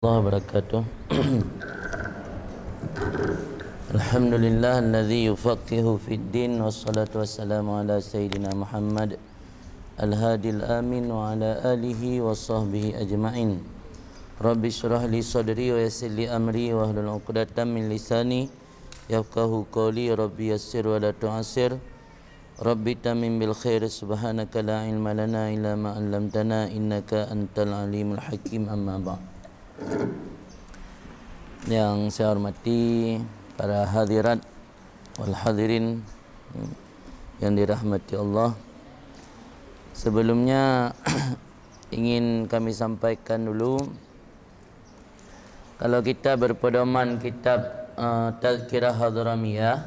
wabarakatuh. Alhamdulillah alladzi yufaqihu fid din wassalatu wassalamu ala sayyidina Muhammad al-hadil amin wa ala alihi wa sahbihi ajma'in. Rabbi shrah li sadri wa yassir li amri wa hlul 'uqdatam min lisani yafqahu qawli. Rabbi yassir wa la tu'assir. Rabbi tamim bil khair. Subhanaka la ilma lana illa ma 'allamtana innaka antal alimul hakim. Amma ba'd. Yang saya hormati para hadirat wal hadirin yang dirahmati Allah, sebelumnya ingin kami sampaikan dulu, kalau kita berpedoman kitab Tazkirah Hadramiyah,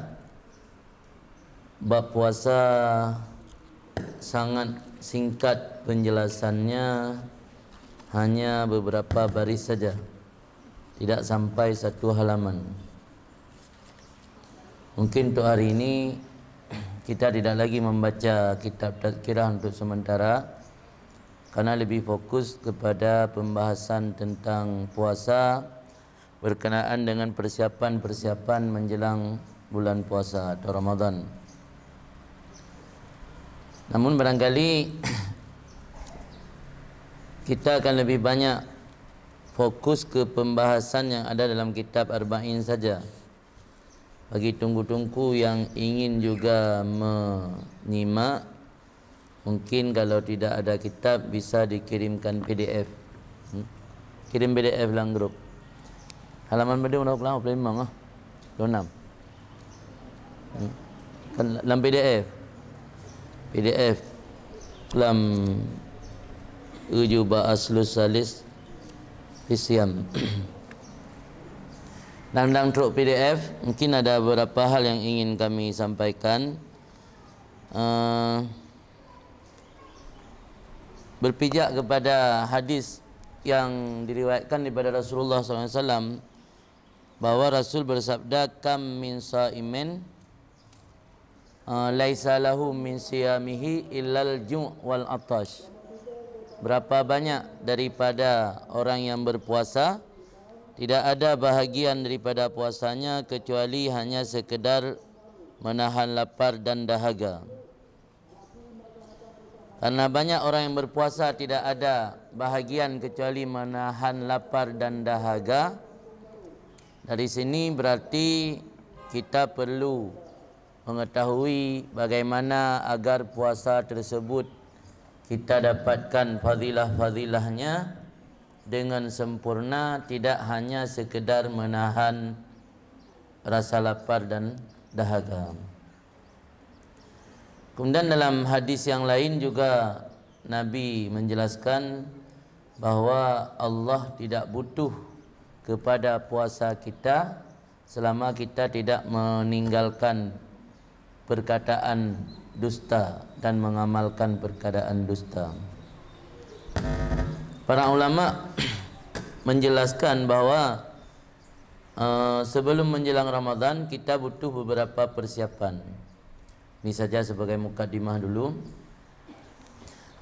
bab puasa sangat singkat penjelasannya, hanya beberapa baris saja, tidak sampai satu halaman. Mungkin untuk hari ini kita tidak lagi membaca kitab Tazkirah untuk sementara, karena lebih fokus kepada pembahasan tentang puasa berkenaan dengan persiapan-persiapan menjelang bulan puasa atau Ramadan. Namun barangkali kita akan lebih banyak fokus ke pembahasan yang ada dalam kitab Arba'in saja. Bagi tunggu-tunggu yang ingin juga menyimak, mungkin kalau tidak ada kitab bisa dikirimkan PDF. Kirim PDF dalam grup. Halaman berapa? 25 lah. 26. Kan dalam PDF. PDF dalam Ujuba Aslus Salis Fisiam. Dan dalam truk PDF mungkin ada beberapa hal yang ingin kami sampaikan. Berpijak kepada hadis yang diriwayatkan daripada Rasulullah SAW, bahwa Rasul bersabda, kam min sa'imin laisa lahu min siyamihi illal ju' wal atash. Berapa banyak daripada orang yang berpuasa, tidak ada bahagian daripada puasanya kecuali hanya sekedar menahan lapar dan dahaga. Karena banyak orang yang berpuasa tidak ada bahagian kecuali menahan lapar dan dahaga. Dari sini berarti kita perlu mengetahui bagaimana agar puasa tersebut kita dapatkan fadilah-fadilahnya dengan sempurna, tidak hanya sekedar menahan rasa lapar dan dahaga. Kemudian dalam hadis yang lain juga Nabi menjelaskan bahwa Allah tidak butuh kepada puasa kita selama kita tidak meninggalkan perkataan dusta dan mengamalkan perkataan dusta. Para ulama menjelaskan bahwa sebelum menjelang Ramadan kita butuh beberapa persiapan. Ini saja sebagai mukadimah dulu.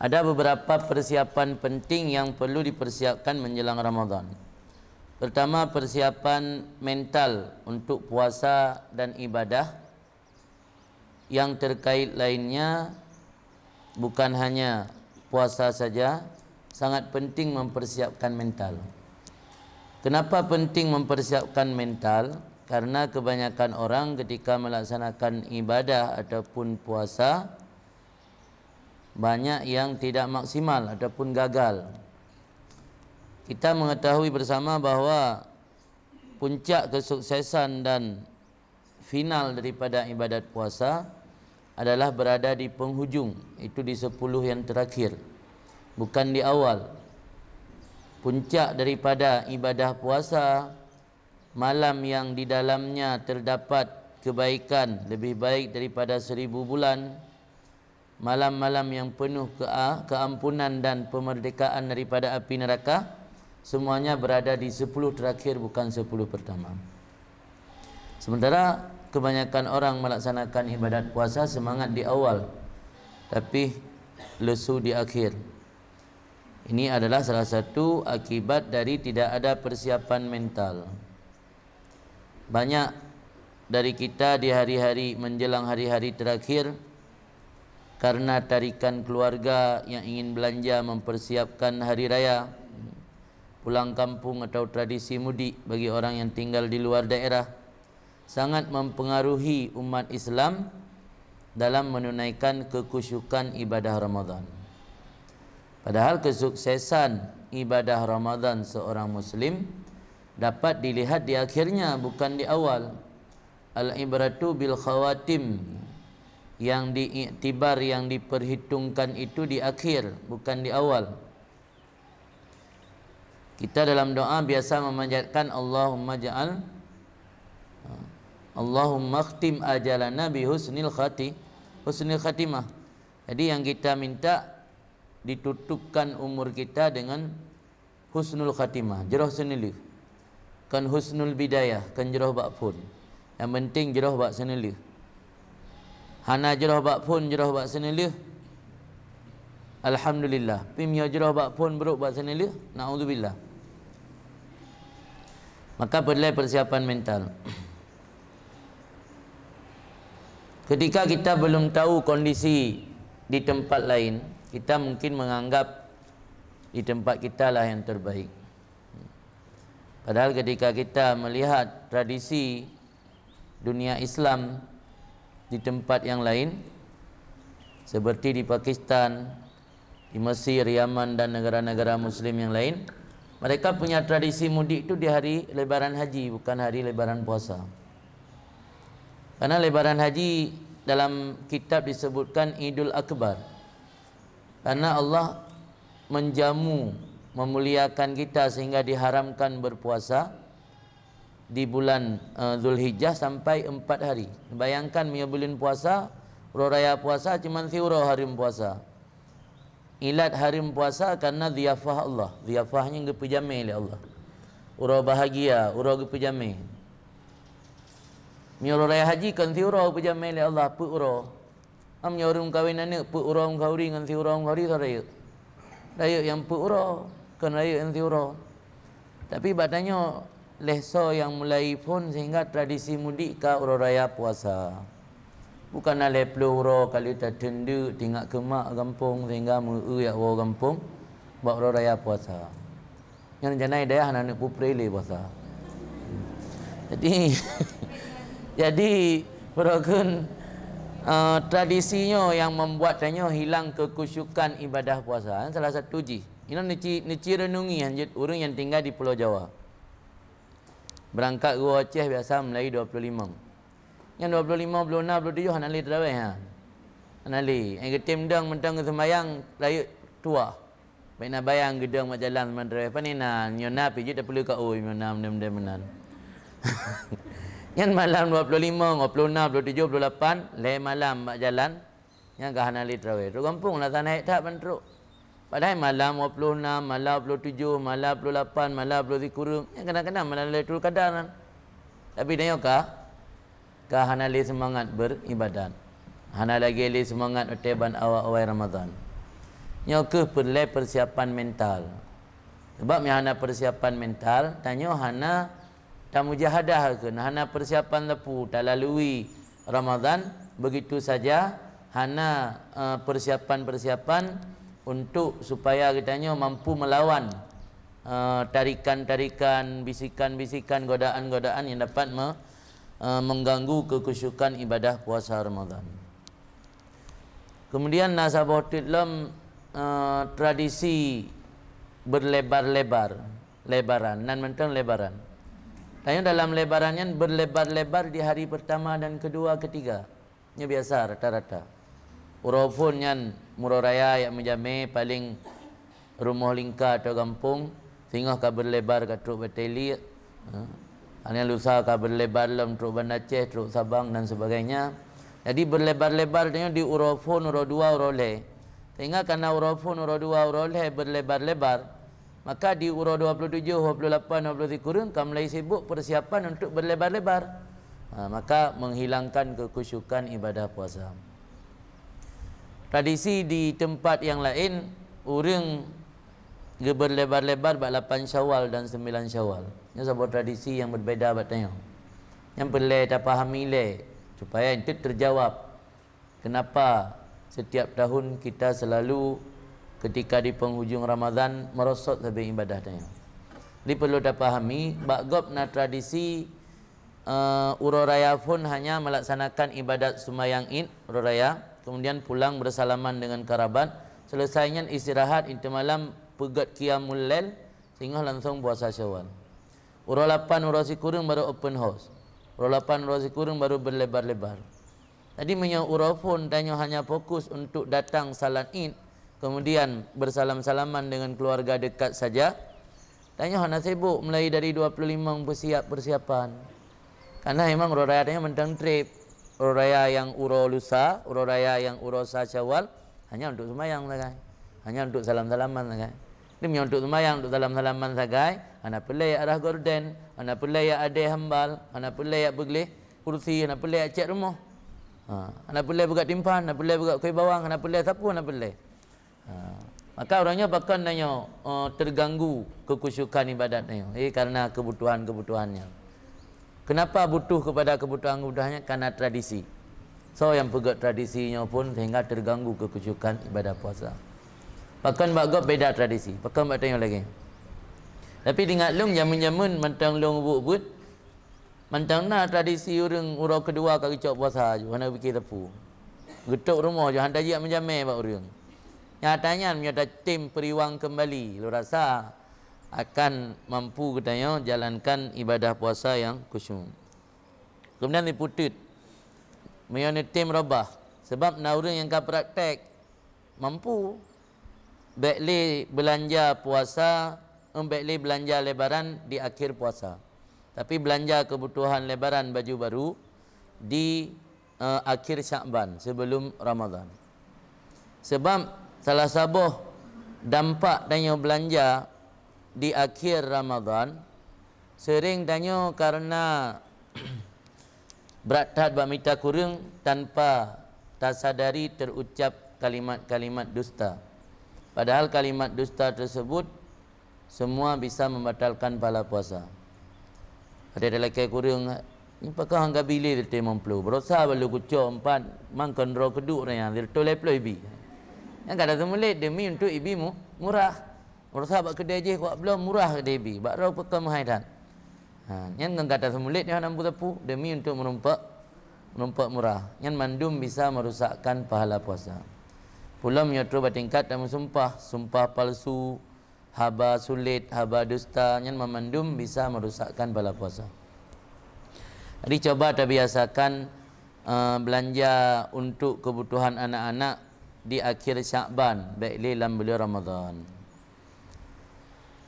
Ada beberapa persiapan penting yang perlu dipersiapkan menjelang Ramadan. Pertama, persiapan mental untuk puasa dan ibadah. Yang terkait lainnya bukan hanya puasa saja, sangat penting mempersiapkan mental. Kenapa penting mempersiapkan mental? Karena kebanyakan orang ketika melaksanakan ibadah ataupun puasa, banyak yang tidak maksimal ataupun gagal. Kita mengetahui bersama bahwa puncak kesuksesan dan final daripada ibadat puasa adalah berada di penghujung, itu di 10 yang terakhir, bukan di awal. Puncak daripada ibadah puasa, malam yang di dalamnya terdapat kebaikan lebih baik daripada 1000 bulan, malam-malam yang penuh keampunan dan pemerdekaan daripada api neraka, semuanya berada di 10 terakhir, bukan 10 pertama. Sementara kebanyakan orang melaksanakan ibadat puasa semangat di awal, tapi lesu di akhir. Ini adalah salah satu akibat dari tidak ada persiapan mental. Banyak dari kita di hari-hari menjelang hari-hari terakhir, karena tarikan keluarga yang ingin belanja mempersiapkan hari raya, pulang kampung atau tradisi mudik bagi orang yang tinggal di luar daerah, sangat mempengaruhi umat Islam dalam menunaikan kekhusyukan ibadah Ramadan. Padahal kesuksesan ibadah Ramadan seorang Muslim dapat dilihat di akhirnya, bukan di awal. Al-ibratu bil khawatim, yang diiktibar, yang diperhitungkan itu di akhir, bukan di awal. Kita dalam doa biasa memanjatkan Allahumma ja'al, Allahumma khtim ajalana bi husnil khatimah. Jadi yang kita minta ditutupkan umur kita dengan husnul khatimah, jeroh senilih. Kan husnul bidayah, kan jeroh bak pun. Yang penting jeroh bak senilih. Hana jeroh bak pun, jeroh bak senilih, alhamdulillah. Pimnya jeroh bak pun, beruk bak senilih, na'udzubillah. Maka perlu persiapan mental. Ketika kita belum tahu kondisi di tempat lain, kita mungkin menganggap di tempat kita lah yang terbaik. Padahal ketika kita melihat tradisi dunia Islam di tempat yang lain, seperti di Pakistan, di Mesir, Yaman dan negara-negara Muslim yang lain, mereka punya tradisi mudik itu di hari lebaran haji, bukan hari lebaran puasa. Karena lebaran haji dalam kitab disebutkan Idul Akbar. Karena Allah menjamu, memuliakan kita sehingga diharamkan berpuasa di bulan Zulhijjah sampai 4 hari. Bayangkan punya bulan puasa, raya puasa cuma thiura hari puasa. Ilat hari puasa karena ziyafah Allah. Ziyafahnya ngepejame oleh Allah. Ura bahagia, ura ngepejame. Punya raya haji kan thiura pejame oleh Allah, pu ura. Amnya orang kahwin anak pu urang kahuri dengan si urang kahuri tu raya. Raya yang pu ura, kan raya yang si ura. Tapi batanya leso yang mulai pun sehingga tradisi mudik ka ura raya puasa. Bukan ale puluh ura kali tak tendu tinggal kemak kampung sehingga meu ya wa kampung buat ura raya puasa. Yang janai daya anak pu prele puasa. Jadi jadi perogun tradisinya yang membuatnya hilang kekhusyukan ibadah puasa. Salah satu ji. Ini nici renungi anjut orang yang tinggal di Pulau Jawa. Berangkat gua Aceh biasa mulai 25. Yang 25, 26, 27 hanali terawih ha. Hanali. Yang ketim dang mentang sembayang raya tua. Baik nak bayang gedang mak jalan teman terawih. Apa ni nah nyona pijit dah perlu ka oi nyona mudah-mudahan. Yang malam 25, 26, 27, 28 le malam mak jalan yang gahanali terawih. Ru kampung lah tak naik tak bentruk. Padahal malam 26, malam 27, malam 28, malam 23 yang kadang-kadang malam Lailatul Qadar. Tapi dia ka hanali semangat beribadat. Hana lagi li semangat uteban awal-awal Ramadan. Nya ke perlu persiapan mental. Sebab hana persiapan mental, tanya hana tak mujahadah ke hana persiapan lepu tak lalui Ramadan begitu saja hana persiapan-persiapan untuk supaya kitanya mampu melawan tarikan-tarikan, bisikan-bisikan, godaan-godaan yang dapat mengganggu kekhusyukan ibadah puasa Ramadan. Kemudian nasabah dalam tradisi lebaran nan mentang lebaran. Tanya dalam lebarannya berlebar-lebar di hari pertama dan kedua, ketiga. Ini biasa rata-rata. Urafun yang muroraya yang menjame paling rumah lingkar atau kampung sehingga ka berlebar ke truk bateli. Hanya lusa ka berlebar dalam truk Banda Aceh, truk Sabang dan sebagainya. Jadi berlebar-lebar di urafun, uro dua, urole. Sehingga karena urafun, uro dua, urole berlebar-lebar. Maka di uro 27, 28, 23 kamu mulai sibuk persiapan untuk berlebar-lebar. Maka menghilangkan kekhusyukan ibadah puasa. Tradisi di tempat yang lain, orang berlebar-lebar 8 Syawal dan 9 Syawal. Ini sebuah tradisi yang berbeza batanya. Yang perlu kita pahami supaya itu terjawab kenapa setiap tahun kita selalu ketika di penghujung Ramadan merosot habis ibadah tanya. Jadi perlu kita pahami bagop na tradisi Uro Raya pun hanya melaksanakan ibadat sembahyang Id Uro Raya, kemudian pulang bersalaman dengan kerabat, selesainya istirahat itu malam pegat qiyamul lail sehingga langsung puasa Syawal. Uro 8 Uro Sikurung baru open house. Uro 8 Uro Sikurung baru berlebar-lebar. Tadi uro pun tanya hanya fokus untuk datang salat Id, kemudian bersalam-salaman dengan keluarga dekat saja. Tanya hanya sibuk mulai dari 25 persiapan. Karena memang Uro Raya tanya mentang trip. Uro Raya yang Uro Lusa, Uro Raya yang Uro Syawal hanya untuk sembahyang saja. Hanya untuk salam-salaman saja. Ini untuk sembahyang, untuk salam-salaman saja. Anak pelai arah gorden, anak pelai ada hambal, anak pelai begleh kursi, anak pelai cek rumah. Anak pelai buka timpan, anak pelai buka kuih bawang, anak pelai sapu, anak pelai. Maka orangnya bahkan nanya terganggu kekusyukan ibadatnya. Karena kebutuhan-kebutuhannya. Kenapa butuh kepada kebutuhan-kebutuhannya? Karena tradisi. So yang pegat tradisinya pun sehingga terganggu kekusyukan ibadah puasa. Bahkan bagap beda tradisi. Bahkan bak tanya lagi. Tapi ingat lung jamun-jamun mentang lung ubut-ubut. Mentang na tradisi orang urau kedua kali cok puasa je. Mana fikir tepu. Getuk rumah je. Hantar jiak menjamai bak orang. Nyatanya menyata tim periwang kembali. Lu rasa akan mampu katanya jalankan ibadah puasa yang khusyuk. Kemudian diputut menyana tim rabah sebab naurun yang ka praktek mampu baiklah belanja puasa, baiklah belanja lebaran di akhir puasa. Tapi belanja kebutuhan lebaran baju baru di akhir Syakban sebelum Ramadan. Sebab salah satu dampak tanya belanja di akhir Ramadan sering tanya karena berat bamita kurang tanpa tersadari terucap kalimat-kalimat dusta. Padahal kalimat dusta tersebut semua bisa membatalkan pahala puasa. Ada lelaki kurang ni pakah hangga bili dia memplu. Berosa balu kucuk empat mangkon ro keduk nya dia toleh plo ibi. Yang kada semulit demi untuk ibimu murah. Orang sahabat kedai je kuat belum murah kedai bi. Bak rau pekam haidan. Yang kata semulit ni nampu tepu demi untuk menumpak murah. Yang mandum bisa merusakkan pahala puasa. Pulang menyotro bertingkat dan sumpah palsu, haba sulit, haba dusta. Yang memandum bisa merusakkan pahala puasa. Jadi coba terbiasakan belanja untuk kebutuhan anak-anak di akhir Syakban, baiklah dalam bulan Ramadan.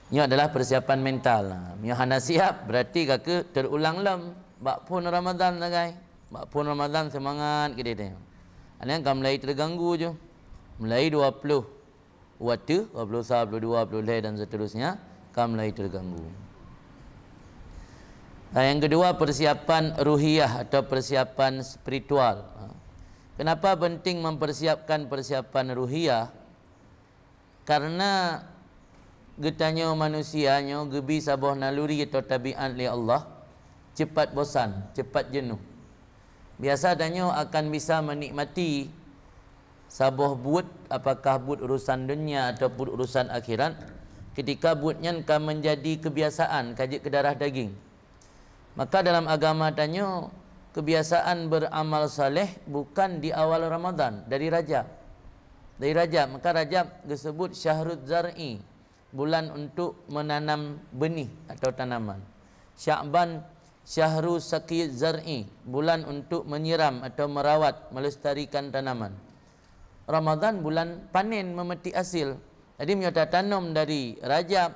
Ini adalah persiapan mental. Yang hendak siap berarti kakak terulang lam. Bak pun Ramadan lagi. Bak pun Ramadan semangat ke dia. Ada yang kan mulai terganggu je. Mulai 20 waktu, 21, 22, 22 dan seterusnya kan mulai terganggu. Yang kedua persiapan ruhiyah atau persiapan spiritual. Kenapa penting mempersiapkan persiapan ruhiyah? Karena getanya manusianya gebi sabah naluri atau tabiat li Allah cepat bosan, cepat jenuh. Biasa danyo akan bisa menikmati sabah buat apakah buat urusan dunia ataupun urusan akhirat ketika buatnya akan menjadi kebiasaan kajik ke darah daging. Maka dalam agama danyo kebiasaan beramal saleh bukan di awal Ramadan, dari Rajab. Dari Rajab, maka Rajab disebut syahrul zar'i, bulan untuk menanam benih atau tanaman. Syakban syahru saqi zar'i, bulan untuk menyiram atau merawat, melestarikan tanaman. Ramadan bulan panen, memetik hasil. Jadi menyata tanam dari Rajab,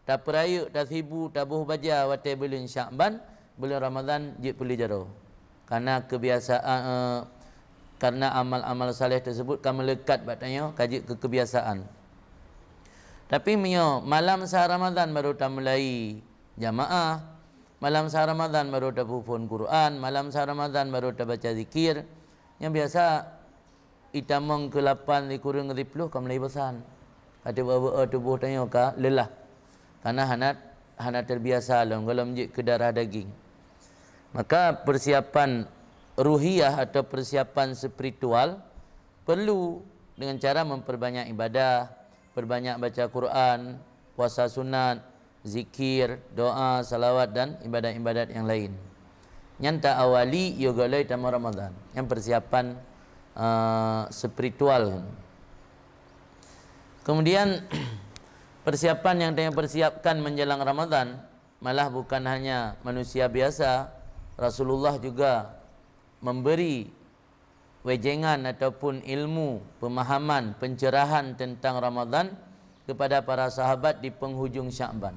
tak perayuk, tak sibu, tak buh baja, watai bulan Syakban, bulan Ramadan jik pulih jaro. Karena kebiasaan, karena amal-amal saleh tersebut kan melekat batanya kajik ke kebiasaan. Tapi malam sahar Ramadan baru tak mulai jamaah, malam sahar Ramadan baru tak hafal Quran, malam sahar Ramadan baru tak baca zikir. Yang biasa itamong ke-8 dikurang ke 10 kan mulai bosan. Kata bawa tubuh tanya ka lelah. Karena hana terbiasa lah kalau menjik ke darah daging. Maka persiapan ruhiyah atau persiapan spiritual perlu dengan cara memperbanyak ibadah, perbanyak baca Quran, puasa sunat, zikir, doa, salawat dan ibadat-ibadat yang lain. Nyanta awali yogalai tamu Ramadan. Yang persiapan spiritual. Kemudian persiapan yang dia persiapkan menjelang Ramadan malah bukan hanya manusia biasa, Rasulullah juga memberi wejengan ataupun ilmu, pemahaman, pencerahan tentang Ramadan kepada para sahabat di penghujung Sya'ban,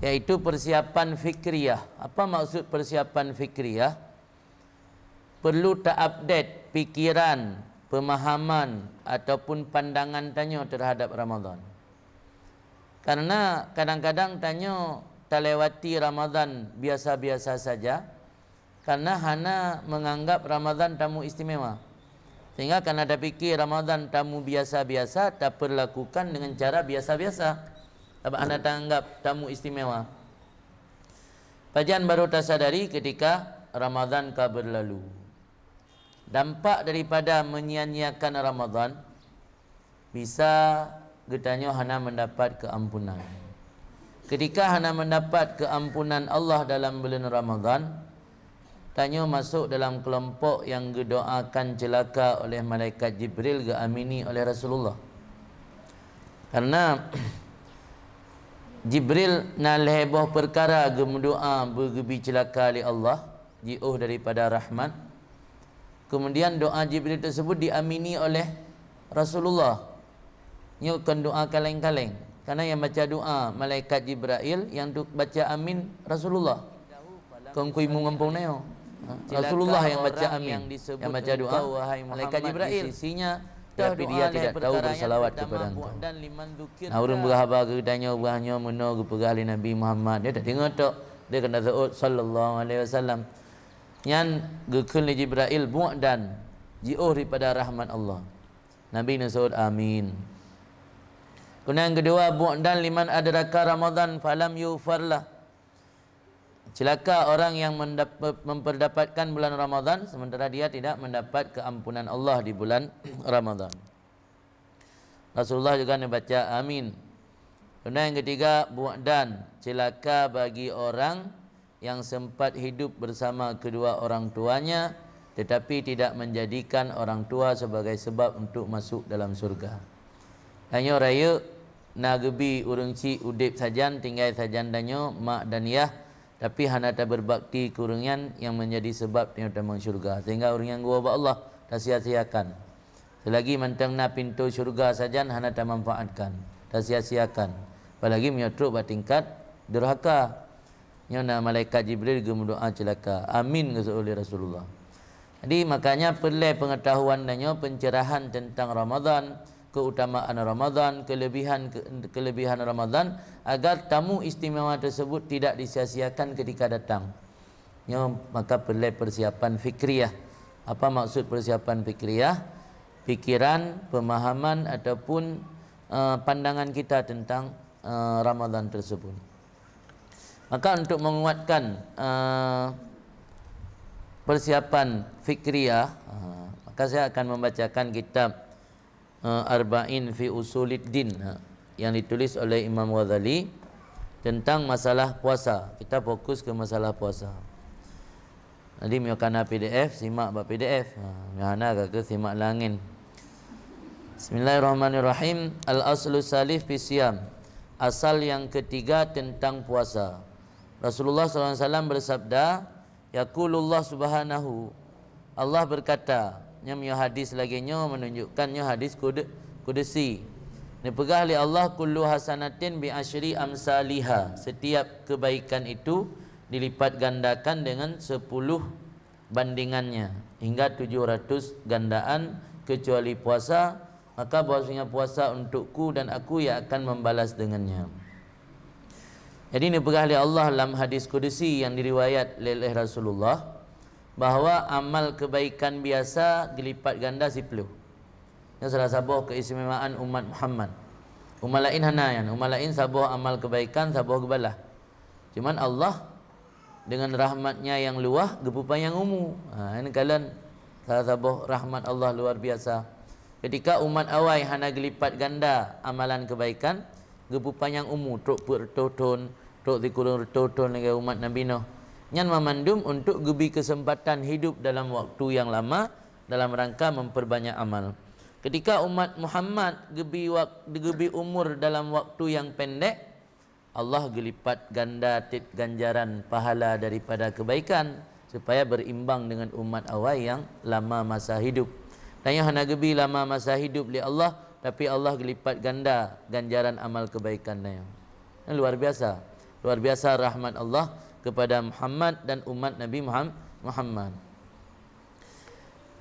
yaitu persiapan fikriyah. Apa maksud persiapan fikriyah? Perlu terupdate pikiran, pemahaman ataupun pandangan tanya terhadap Ramadan. Karena kadang-kadang tanya terlewati Ramadan biasa-biasa saja, karena hana menganggap Ramadan tamu istimewa. Sehingga karena ada fikir Ramadan tamu biasa-biasa, tak perlakukan dengan cara biasa-biasa. Sebab anda tak anggap tamu istimewa. Pajan baru tersadari ketika Ramadan ka berlalu. Dampak daripada menyia-nyiakan Ramadan, bisa getanya hana mendapat keampunan. Ketika hana mendapat keampunan Allah dalam bulan Ramadan, tanya masuk dalam kelompok yang didoakan celaka oleh malaikat Jibril, diamini oleh Rasulullah. Karena Jibril nalheboh perkara gemendoa bergebi celaka oleh Allah, jauh daripada rahmat. Kemudian doa Jibril tersebut diamini oleh Rasulullah. Nyukan doa kaleng-kaleng. Karena yang baca doa malaikat Jibril, yang baca amin Rasulullah. Kongkui mengampung neo. Rasulullah yang baca amin, yang baca doa malaikat Jibril. Sisinya tapi dia tidak tahu bersalawat kepada engkau. Nah, urang berhabar ke tanya ubahnya meno ke pegahli Nabi Muhammad. Dia tak tengok tok. Dia kena sebut sallallahu alaihi wasallam. Yang gekul Jibril buat dan jauh daripada rahmat Allah. Nabi nasud amin. Kemudian yang kedua, buat dan liman adraka Ramadan falam yufarlah. Celaka orang yang memperdapatkan bulan Ramadan sementara dia tidak mendapat keampunan Allah di bulan Ramadan. Rasulullah juga membaca amin. Kemudian yang ketiga, buat dan celaka bagi orang yang sempat hidup bersama kedua orang tuanya tetapi tidak menjadikan orang tua sebagai sebab untuk masuk dalam surga. Hanya raya nagebi urang ci udip sajan tinggal sajan danyo mak dan yah, tapi hana tak berbakti kurungan yang menjadi sebab yang utama syurga. Sehingga orang yang gua Allah tak sia-siakan. Selagi mantangna pintu syurga sajan hana tak manfaatkan, tak sia-siakan. Apalagi menyotruk bertingkat derhaka. Nyona malaikat Jibril gemendoa celaka. Amin oleh Rasulullah. Jadi makanya perlu pengetahuan danyo pencerahan tentang Ramadan, keutamaan Ramadan, kelebihan Ramadan agar tamu istimewa tersebut tidak disia-siakan ketika datang. Maka perlu persiapan fikriyah. Apa maksud persiapan fikriyah? Pikiran, pemahaman ataupun pandangan kita tentang Ramadan tersebut. Maka untuk menguatkan persiapan fikriyah, maka saya akan membacakan kitab Arba'in fi Usuluddin yang ditulis oleh Imam Ghazali tentang masalah puasa. Kita fokus ke masalah puasa. Nanti miokana PDF, simak bab PDF. Mihana ke simak langin. Bismillahirrahmanirrahim. Al-aslu salif fi siyam. Asal yang ketiga tentang puasa. Rasulullah SAW bersabda, Yaqulullah subhanahu, Allah berkata, nyamnya hadis lagi menunjukkannya hadis kudusi. Ini pegah oleh Allah, kullu hasanatin bi asyri amsaliha. Setiap kebaikan itu dilipat gandakan dengan 10 bandingannya hingga 700 gandaan kecuali puasa, maka bahwasanya puasa untukku dan aku yang akan membalas dengannya. Jadi ini pegah oleh Allah dalam hadis kudusi yang diriwayat oleh Rasulullah, bahawa amal kebaikan biasa dilipat ganda 10. Yang salah sabuh keistimewaan umat Muhammad. Umat lain hana yan. Umat lain sabuh amal kebaikan, sabuh kebalah. Cuman Allah dengan rahmatnya yang luah, gepupan yang umum. Ini kalian salah sabuh rahmat Allah luar biasa. Ketika umat awai hana gelipat ganda amalan kebaikan, gepupan yang umum, tok pertoton, tok dikurung pertoton lagi umat Nabi Nuh. Nyan memandum untuk gebi kesempatan hidup dalam waktu yang lama dalam rangka memperbanyak amal. Ketika umat Muhammad gebi umur dalam waktu yang pendek, Allah gelipat ganda ganjaran pahala daripada kebaikan supaya berimbang dengan umat awal yang lama masa hidup. Dan yang hana gebi lama masa hidup li Allah, tapi Allah gelipat ganda ganjaran amal kebaikan yang luar biasa. Luar biasa rahmat Allah kepada Muhammad dan umat Nabi Muhammad.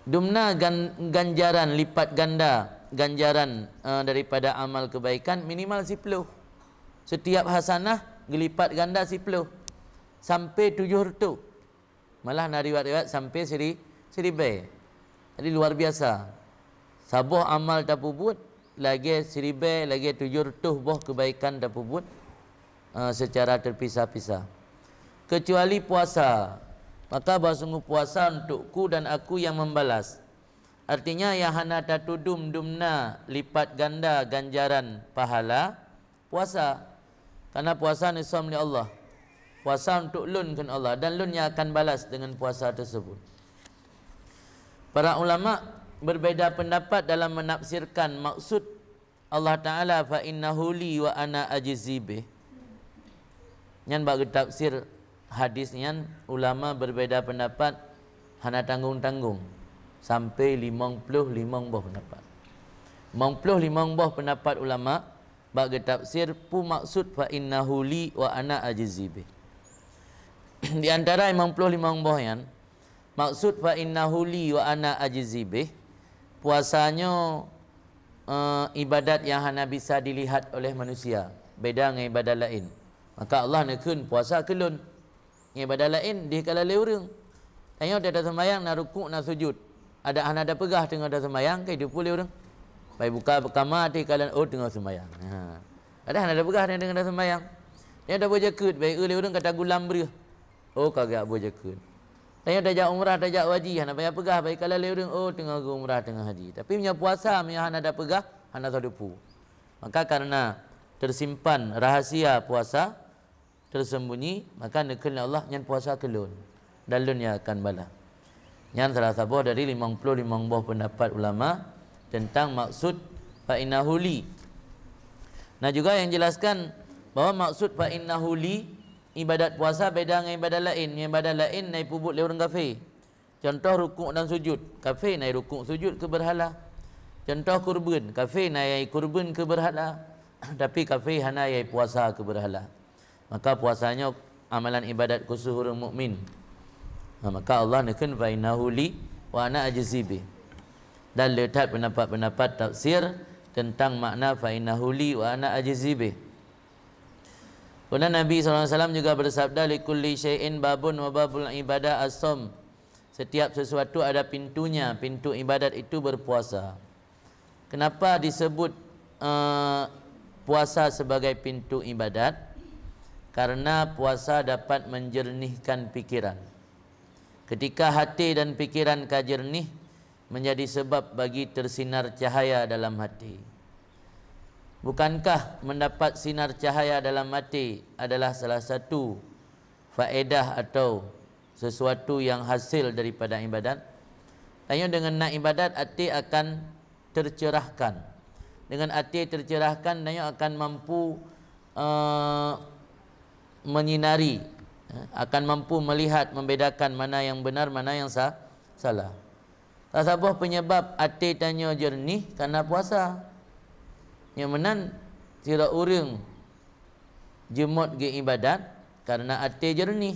Dumna ganjaran lipat ganda ganjaran daripada amal kebaikan minimal 10. Setiap hasanah gelipat ganda 10 sampai 700. Malah nak riwayat sampai 1000. Jadi luar biasa. Sabuh amal tapubut lagi 1000 lagi 700 boh kebaikan tapubut secara terpisah-pisah. Kecuali puasa, maka bersungguh puasa untukku dan aku yang membalas. Artinya yang hana tatudum dumna lipat ganda ganjaran pahala puasa. Karena puasa nisam li Allah. Puasa untuk lun kan Allah dan lun yang akan balas dengan puasa tersebut. Para ulama berbeza pendapat dalam menafsirkan maksud Allah Ta'ala fa innahu li wa ana ajzi bih. Nyan bagi tafsir hadis nyan ulama berbeza pendapat hana tanggung-tanggung sampai 55 buah pendapat. 55 buah pendapat ulama bagi tafsir pu maksud fa innahu li wa ana ajzi bih. Di antara 55 buah yan maksud fa innahu li wa ana ajzi bih, puasanya ibadat yang hanya bisa dilihat oleh manusia, beda dengan ibadat lain. Maka Allah nekun puasa kelun. Ibadat lain di kala leurung. Tanya ada sembahyang nak rukuk nak sujud. Ada hana ada pegah tengah ada sembahyang ke hidup leurung. Bai buka pertama di kala tengah sembahyang. Ada hana ada pegah tengah ada sembahyang. Dia ada bojakut bai leurung kata gulam beri. Kagak bojakut. Tanya tajak umrah, tajak haji, hana payah pegah baik kalau leurung tengah umrah tengah haji. Tapi punya puasa punya hana ada pegah, hana sadupu. Maka karena tersimpan rahasia puasa tersembunyi, maka nekun Allah nyan puasa kelun. Dan lun yang akan bala. Nyan salah satu dari 55 buah pendapat ulama tentang maksud fa innahu li. Nah juga yang jelaskan bahwa maksud fa innahu li ibadat puasa beda dengan ibadat lain. Ibadat lain naik pubut le orang kafir. Contoh rukuk dan sujud. Kafir naik rukuk sujud ke berhala. Contoh kurban. Kafir naik kurban ke berhala. Tapi kafir hana naik puasa ke berhala. Maka puasanya amalan ibadat khusus orang mukmin. Maka Allah nekun fa innahu li wa ana ajzi bih. Dan letak pendapat-pendapat tafsir tentang makna fa innahu li wa ana ajzi bih. Kemudian Nabi SAW juga bersabda likulli syai'in babun wa babul ibadah as-shaum. Setiap sesuatu ada pintunya, pintu ibadat itu berpuasa. Kenapa disebut puasa sebagai pintu ibadat? Karena puasa dapat menjernihkan pikiran. Ketika hati dan pikiran jernih, menjadi sebab bagi tersinar cahaya dalam hati. Bukankah mendapat sinar cahaya dalam hati adalah salah satu faedah atau sesuatu yang hasil daripada ibadat? Tanya dengan nak ibadat, hati akan tercerahkan. Dengan hati tercerahkan, tanya akan mampu menyinari, akan mampu melihat, membedakan mana yang benar, mana yang salah. Tak sabar penyebab hati tanya jernih karena puasa. Yang menan tidak orang jemut ke ibadat karena hati jernih.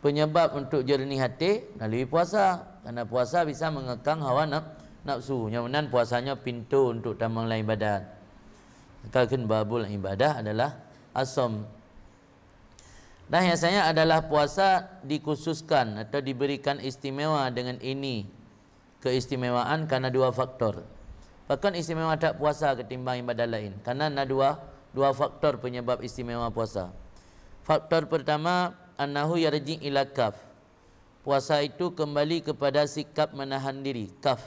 Penyebab untuk jernih hati melalui puasa. Karena puasa bisa mengekang hawa nafsu. Yang menan puasanya pintu untuk tamanlah ibadat. Maka babul ibadah adalah as-shaum. Dan biasanya adalah puasa dikhususkan atau diberikan istimewa dengan ini keistimewaan karena dua faktor. Bahkan istimewa tak puasa ketimbang ibadat lain. Karena ada dua faktor penyebab istimewa puasa. Faktor pertama, annahu yarji ila kaf. Puasa itu kembali kepada sikap menahan diri, kaf.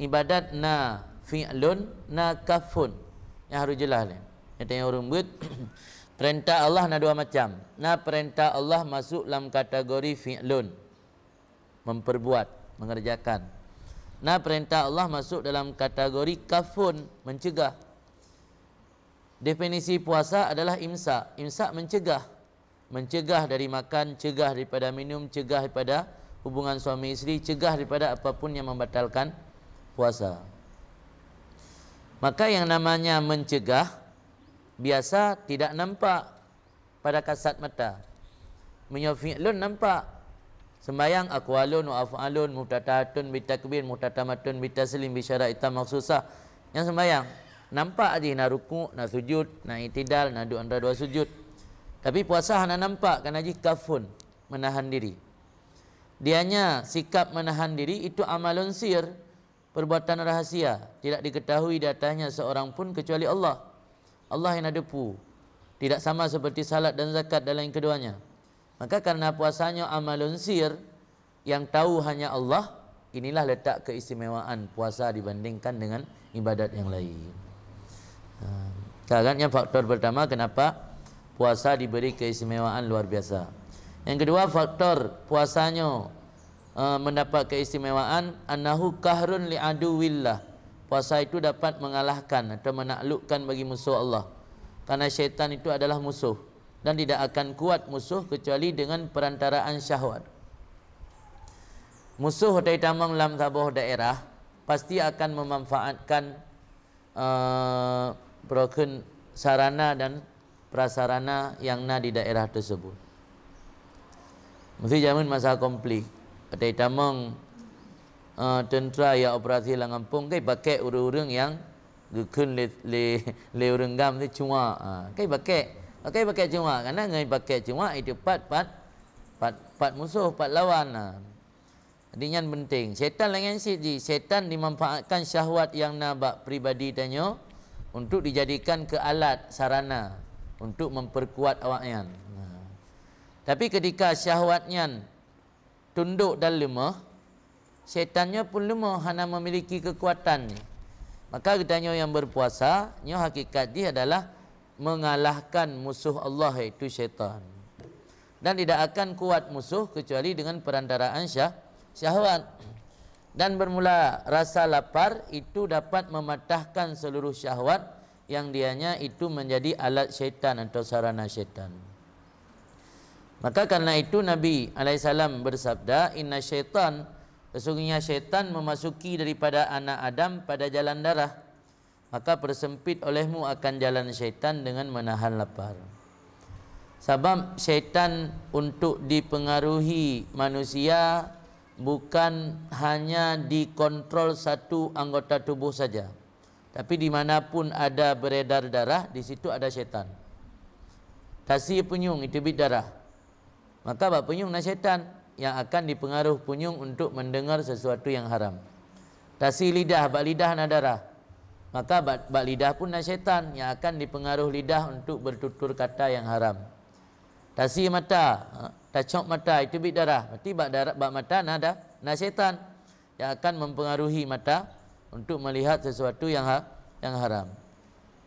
Ibadat na fi'lun, na kafun. Yang harus jelas ni. Yang tanya orang buat perintah Allah ada dua macam. Na perintah Allah masuk dalam kategori fi'lun, memperbuat, mengerjakan. Nah, perintah Allah masuk dalam kategori kafun, mencegah. Definisi puasa adalah imsak. Imsak mencegah. Mencegah dari makan, cegah daripada minum, cegah daripada hubungan suami isteri, cegah daripada apapun yang membatalkan puasa. Maka yang namanya mencegah biasa tidak nampak pada kasat mata. Fi'lun nampak. Sembayang aqwalun wa af'alun muftatahatun bitakbir muftatamatun bitaslim bisyara'itam maksusah. Yang sembayang nampak aje nak rukuk, nak sujud, nak i'tidal, nak duduk antara dua sujud. Tapi puasa hanya nampak kerana aje kafun, menahan diri. Dianya sikap menahan diri itu amalun sir, perbuatan rahasia, tidak diketahui di atasnya seorang pun kecuali Allah. Allah yang ada pu. Tidak sama seperti salat dan zakat dalam keduanya. Maka karena puasanya amalun sir, yang tahu hanya Allah, inilah letak keistimewaan puasa dibandingkan dengan ibadat yang lain. Sekarang yang faktor pertama kenapa puasa diberi keistimewaan luar biasa. Yang kedua, faktor puasanya mendapat keistimewaan, annahu kahrun li aduwillah. Puasa itu dapat mengalahkan atau menaklukkan bagi musuh Allah. Karena syaitan itu adalah musuh dan tidak akan kuat musuh kecuali dengan perantaraan syahwat. Musuh terutama dalam sebuah daerah pasti akan memanfaatkan broken sarana dan prasarana yang ada di daerah tersebut. Mesti jamin masa konflik. Terutama tentera yang operasi dalam kampung kai pakai urang-urang yang gekun le urang gam tu cuma. Kai pakai cuma karena ngai pakai cuma itu pat musuh, pat lawan. Ini yang penting. Syaitan lain siji, syaitan dimanfaatkan syahwat yang nabak pribadi tanya untuk dijadikan ke alat sarana untuk memperkuat awaknya. Tapi ketika syahwatnya tunduk dan lemah, syaitannya pun lemah, hanya memiliki kekuatan. Maka katanya yang berpuasa, hakikat dia adalah mengalahkan musuh Allah iaitu syaitan. Dan tidak akan kuat musuh kecuali dengan perantaraan syahwat. Dan bermula rasa lapar itu dapat mematahkan seluruh syahwat yang dianya itu menjadi alat syaitan atau sarana syaitan. Maka karena itu Nabi alaihissalam bersabda, inna syaitan, sesungguhnya syaitan memasuki daripada anak Adam pada jalan darah. Maka persempit olehmu akan jalan syaitan dengan menahan lapar. Sebab syaitan untuk dipengaruhi manusia bukan hanya dikontrol satu anggota tubuh saja. Tapi dimanapun ada beredar darah, di situ ada syaitan. Tasir penyung itu bit darah. Maka bak penyung na syaitan yang akan dipengaruh penyung untuk mendengar sesuatu yang haram. Tasir lidah, bak lidah na darah. Maka bak lidah pun na syaitan yang akan dipengaruh lidah untuk bertutur kata yang haram. Tasir mata, tacok mata itu bit darah. Berarti bak mata na syaitan yang akan mempengaruhi mata untuk melihat sesuatu yang haram.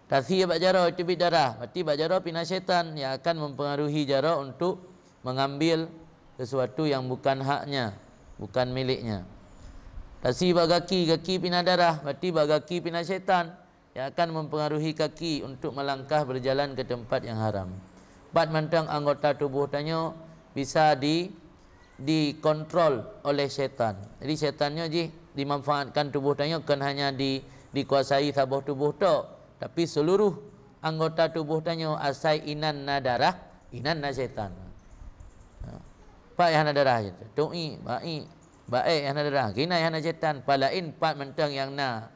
Tasir bak jara itu bit darah. Berarti bak jara pina syaitan yang akan mempengaruhi jara untuk mengambil sesuatu yang bukan haknya, bukan miliknya. Tasir bak kaki pina darah. Berarti bak kaki pina syaitan yang akan mempengaruhi kaki untuk melangkah berjalan ke tempat yang haram. Bat mantang anggota tubuh tanya bisa dikontrol oleh syaitan. Jadi syaitannya dimanfaatkan tubuh tanya bukan hanya dikuasai sabuh tubuh tu, tapi seluruh anggota tubuh tanya asai inan na darah, inan na syaitan. Pak yang na darah je. Tu'i, baik yang na darah. Kina yang na syaitan. Palain pat mentang yang na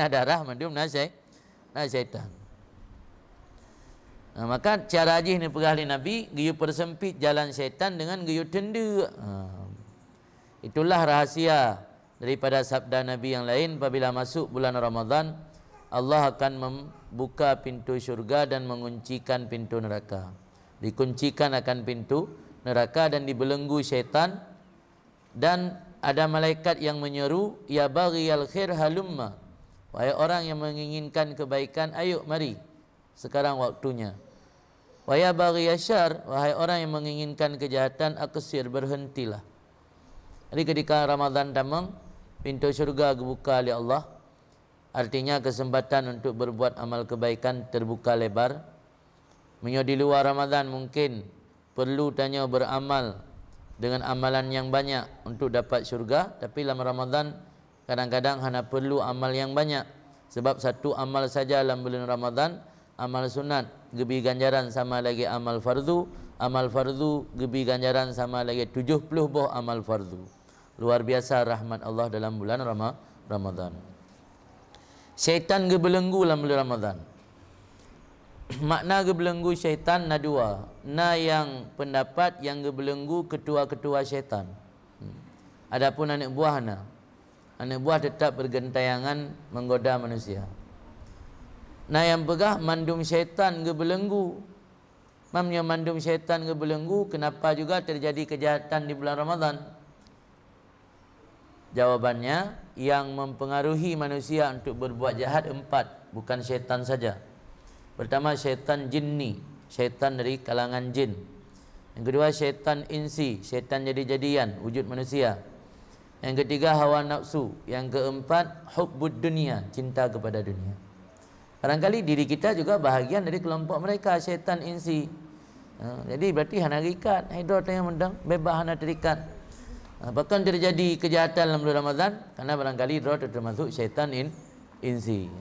darah mandum na syaitan. Maka cara ajih ni perahli Nabi, giyu persempit jalan syaitan dengan giyu tenda. Itulah rahasia daripada sabda Nabi yang lain, apabila masuk bulan Ramadan, Allah akan membuka pintu syurga dan menguncikan pintu neraka. Dikuncikan akan pintu neraka dan dibelenggu syaitan, dan ada malaikat yang menyeru, ya baghiyal khair halumma, wahai orang yang menginginkan kebaikan, ayo mari, sekarang waktunya. Wa ya baghiyasyar, wahai orang yang menginginkan kejahatan, aqsir, berhentilah. Jadi ketika Ramadan datang, pintu syurga dibuka oleh Allah. Artinya kesempatan untuk berbuat amal kebaikan terbuka lebar. Di luar Ramadan mungkin perlu tanya beramal dengan amalan yang banyak untuk dapat syurga, tapi dalam Ramadan kadang-kadang hanya perlu amal yang banyak. Sebab satu amal saja dalam bulan Ramadan, amal sunat gebi ganjaran sama lagi amal fardu, amal fardu gebi ganjaran sama lagi 70 buah amal fardu. Luar biasa rahmat Allah dalam bulan Ramadan. Syaitan gebelenggu dalam bulan Ramadan. Makna gebelenggu syaitan na dua. Na yang pendapat yang gebelenggu ketua-ketua syaitan. Adapun anak buah na. Anak buah tetap bergentayangan menggoda manusia. Nah yang pegah mandum syaitan gebelenggu. Mamnya mandum syaitan gebelenggu, kenapa juga terjadi kejahatan di bulan Ramadan? Jawabannya, yang mempengaruhi manusia untuk berbuat jahat 4, bukan syaitan saja. Pertama, syaitan jinni, syaitan dari kalangan jin. Yang kedua, syaitan insi, syaitan jadi-jadian, wujud manusia. Yang ketiga, hawa nafsu. Yang keempat, hubbud dunia, cinta kepada dunia. Barangkali diri kita juga bahagian dari kelompok mereka, syaitan insi. Jadi berarti hana rikat, hidro tengah mendang, bebas hana terikat. Bahkan terjadi kejahatan dalam bulan Ramadan karena barangkali roh termasuk syaitan insi.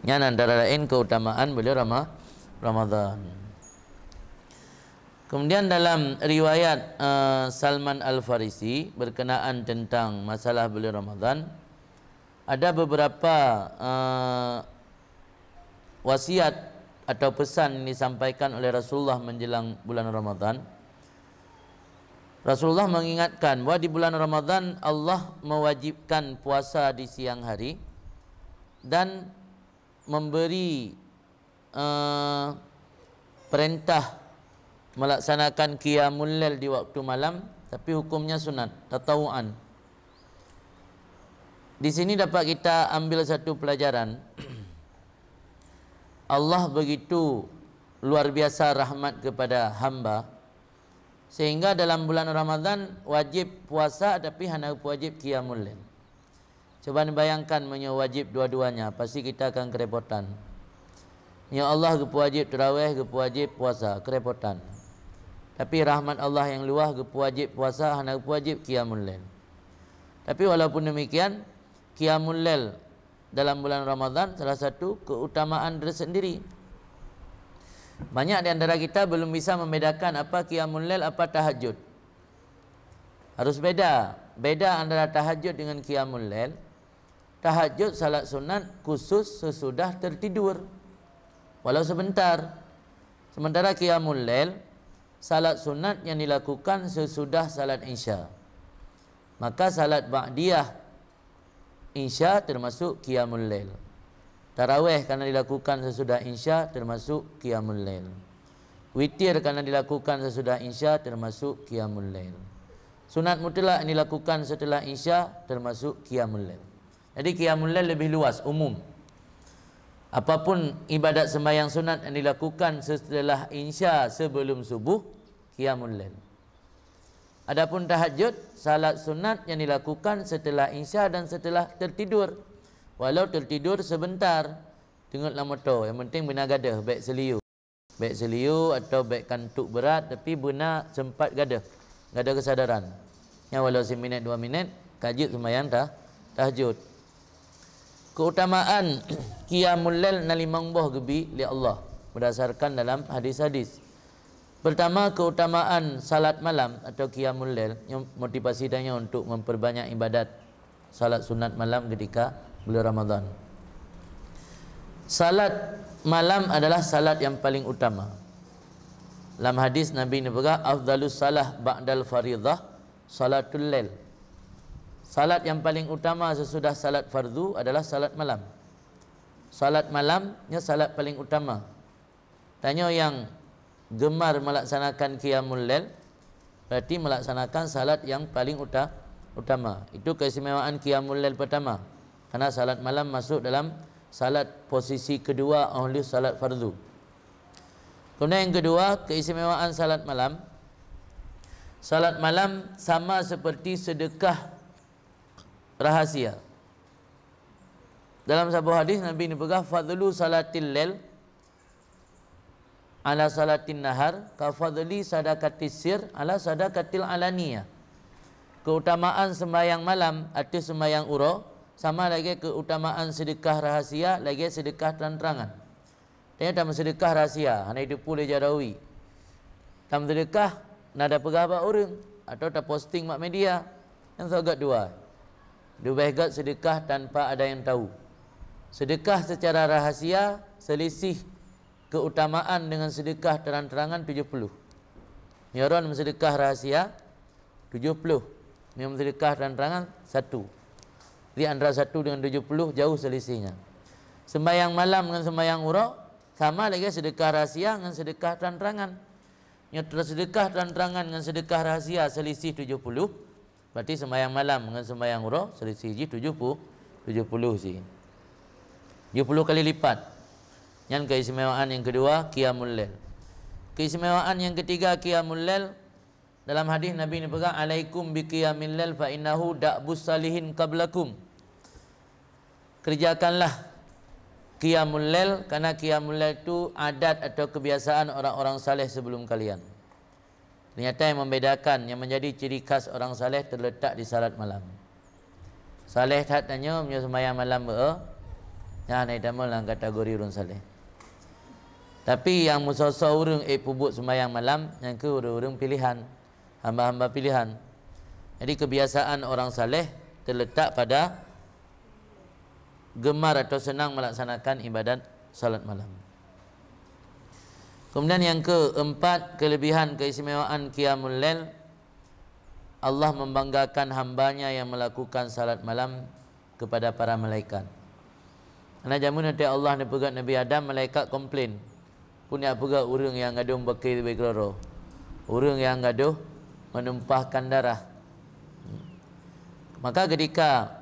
Yang antara lain keutamaan bulan Ramadan. Kemudian dalam riwayat Salman Al-Farisi berkenaan tentang masalah bulan Ramadan, ada beberapa wasiat atau pesan yang disampaikan oleh Rasulullah menjelang bulan Ramadan. Rasulullah mengingatkan bahawa di bulan Ramadan Allah mewajibkan puasa di siang hari dan memberi perintah melaksanakan qiyamul lail di waktu malam, tapi hukumnya sunat, tatawuan. Di sini dapat kita ambil satu pelajaran. Allah begitu luar biasa rahmat kepada hamba, sehingga dalam bulan Ramadan wajib puasa tapi hanya wajib qiyamul lail. Coba bayangkan wajib dua-duanya, pasti kita akan kerepotan. Ya Allah wajib tarawih, wajib puasa, kerepotan. Tapi rahmat Allah yang luas, wajib puasa, hanya wajib qiyamul lail. Tapi walaupun demikian, qiyamul lail dalam bulan Ramadan salah satu keutamaan tersendiri. Banyak di antara kita belum bisa membedakan apa qiyamul lail, apa tahajud. Harus beda. Beda antara tahajud dengan qiyamul lail. Tahajud salat sunat khusus sesudah tertidur, walau sebentar. Sementara qiyamul lail salat sunat yang dilakukan sesudah salat isya. Maka salat ba'diyah isya termasuk qiyamul lail. Tarawih karena dilakukan sesudah isya termasuk qiyamul lail. Witir karena dilakukan sesudah isya termasuk qiyamul lail. Sunat mutlak yang dilakukan setelah isya termasuk qiyamul lail. Jadi qiyamul lail lebih luas, umum. Apapun ibadat sembahyang sunat yang dilakukan setelah isya sebelum subuh, qiyamul lail. Adapun tahajud, salat sunat yang dilakukan setelah isya dan setelah tertidur. Walau tertidur sebentar, tengoklah motor, yang penting benar gadah, baik seliu. Baik seliu atau baik kantuk berat, tapi benar sempat gadah kesadaran. Ya, walau seminit 2 minit, kajut sembahyang tahajud. Keutamaan qiyamul lail na 5 buah gebi li Allah berdasarkan dalam hadis-hadis. Pertama, keutamaan salat malam atau qiyamul lail, yang motivasi dia untuk memperbanyak ibadat salat sunat malam ketika bulan Ramadan. Salat malam adalah salat yang paling utama. Dalam hadis Nabi ni berkata, afdalus salah ba'dal faridah salatul lail. salat yang paling utama sesudah salat fardu adalah salat malam. Salat malamnya salat paling utama. Tanya yang gemar melaksanakan qiyamul lail, berarti melaksanakan salat yang paling utama. Itu keistimewaan qiyamul lail pertama. Karena salat malam masuk dalam salat posisi kedua oleh salat fardu. Kemudian yang kedua, keistimewaan salat malam. Salat malam sama seperti sedekah rahasia. Dalam sebuah hadis Nabi ini berkata, fadlu salatil lail ala salatin nahar ka fadli sadaqatis sir ala sadaqatil alaniyah. Keutamaan sembahyang malam atau sembahyang ura sama lagi keutamaan sedekah rahasia lagi sedekah terang-terangan. Dia dalam sedekah rahasia, hanya itu boleh jarawi. Dalam sedekah nada pegabat orang atau tak posting mak media yang agak dua. Dua gat sedekah tanpa ada yang tahu. Sedekah secara rahasia selisih keutamaan dengan sedekah terang-terangan 70. Nyoron sedekah rahasia 70. Minum sedekah terang-terangan 1. Di antara 1 dengan 70 jauh selisihnya. Sembahyang malam dengan sembahyang ura sama lagi sedekah rahasia dengan sedekah terang-terangan. Nyotra sedekah terang-terangan dengan sedekah rahasia selisih 70. Berarti sembahyang malam dengan sembahyang ura selisih 70 sih. 70 kali lipat. Yang keistimewaan yang kedua qiyamul lail. Keistimewaan yang ketiga qiyamul lail, dalam hadis Nabi ini berkata, alaikum biqiyamil lail fa innahu da'bus salihin qablakum. Kerjakanlah qiyamul lail karena qiyamul lail itu adat atau kebiasaan orang-orang saleh sebelum kalian. Ternyata yang membedakan, yang menjadi ciri khas orang saleh terletak di salat malam. Saleh tak tanya punya sembahyang malam ya naik tamu dalam kategori orang saleh. Tapi yang musosok orang pubut sembahyang malam yang ke orang pilihan, hamba-hamba pilihan. Jadi kebiasaan orang saleh terletak pada gemar atau senang melaksanakan ibadat salat malam. Kemudian yang keempat, kelebihan keistimewaan qiyamul lail, Allah membanggakan hambanya yang melakukan salat malam kepada para malaikat. Karena jamun nanti Allah ni pegat Nabi Adam, malaikat komplain. Punya pegat orang yang gaduh bakir begloro. Orang yang gaduh menumpahkan darah. Maka ketika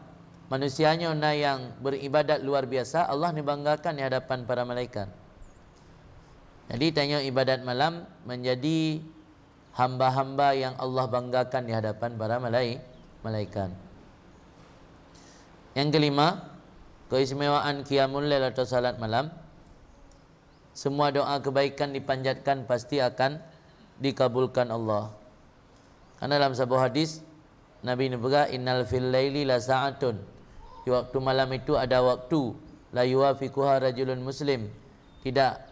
manusianya yang beribadat luar biasa, Allah dibanggakan di hadapan para malaikat. Jadi tanya ibadat malam menjadi hamba-hamba yang Allah banggakan di hadapan para malaikat. Yang kelima, keistimewaan qiyamul lail atau salat malam. Semua doa kebaikan dipanjatkan pasti akan dikabulkan Allah. Karena dalam sebuah hadis Nabi ini berkata, innal fil laili la sa'atun. Di waktu malam itu ada waktu, la yuwafiquha rajulun muslim. Tidak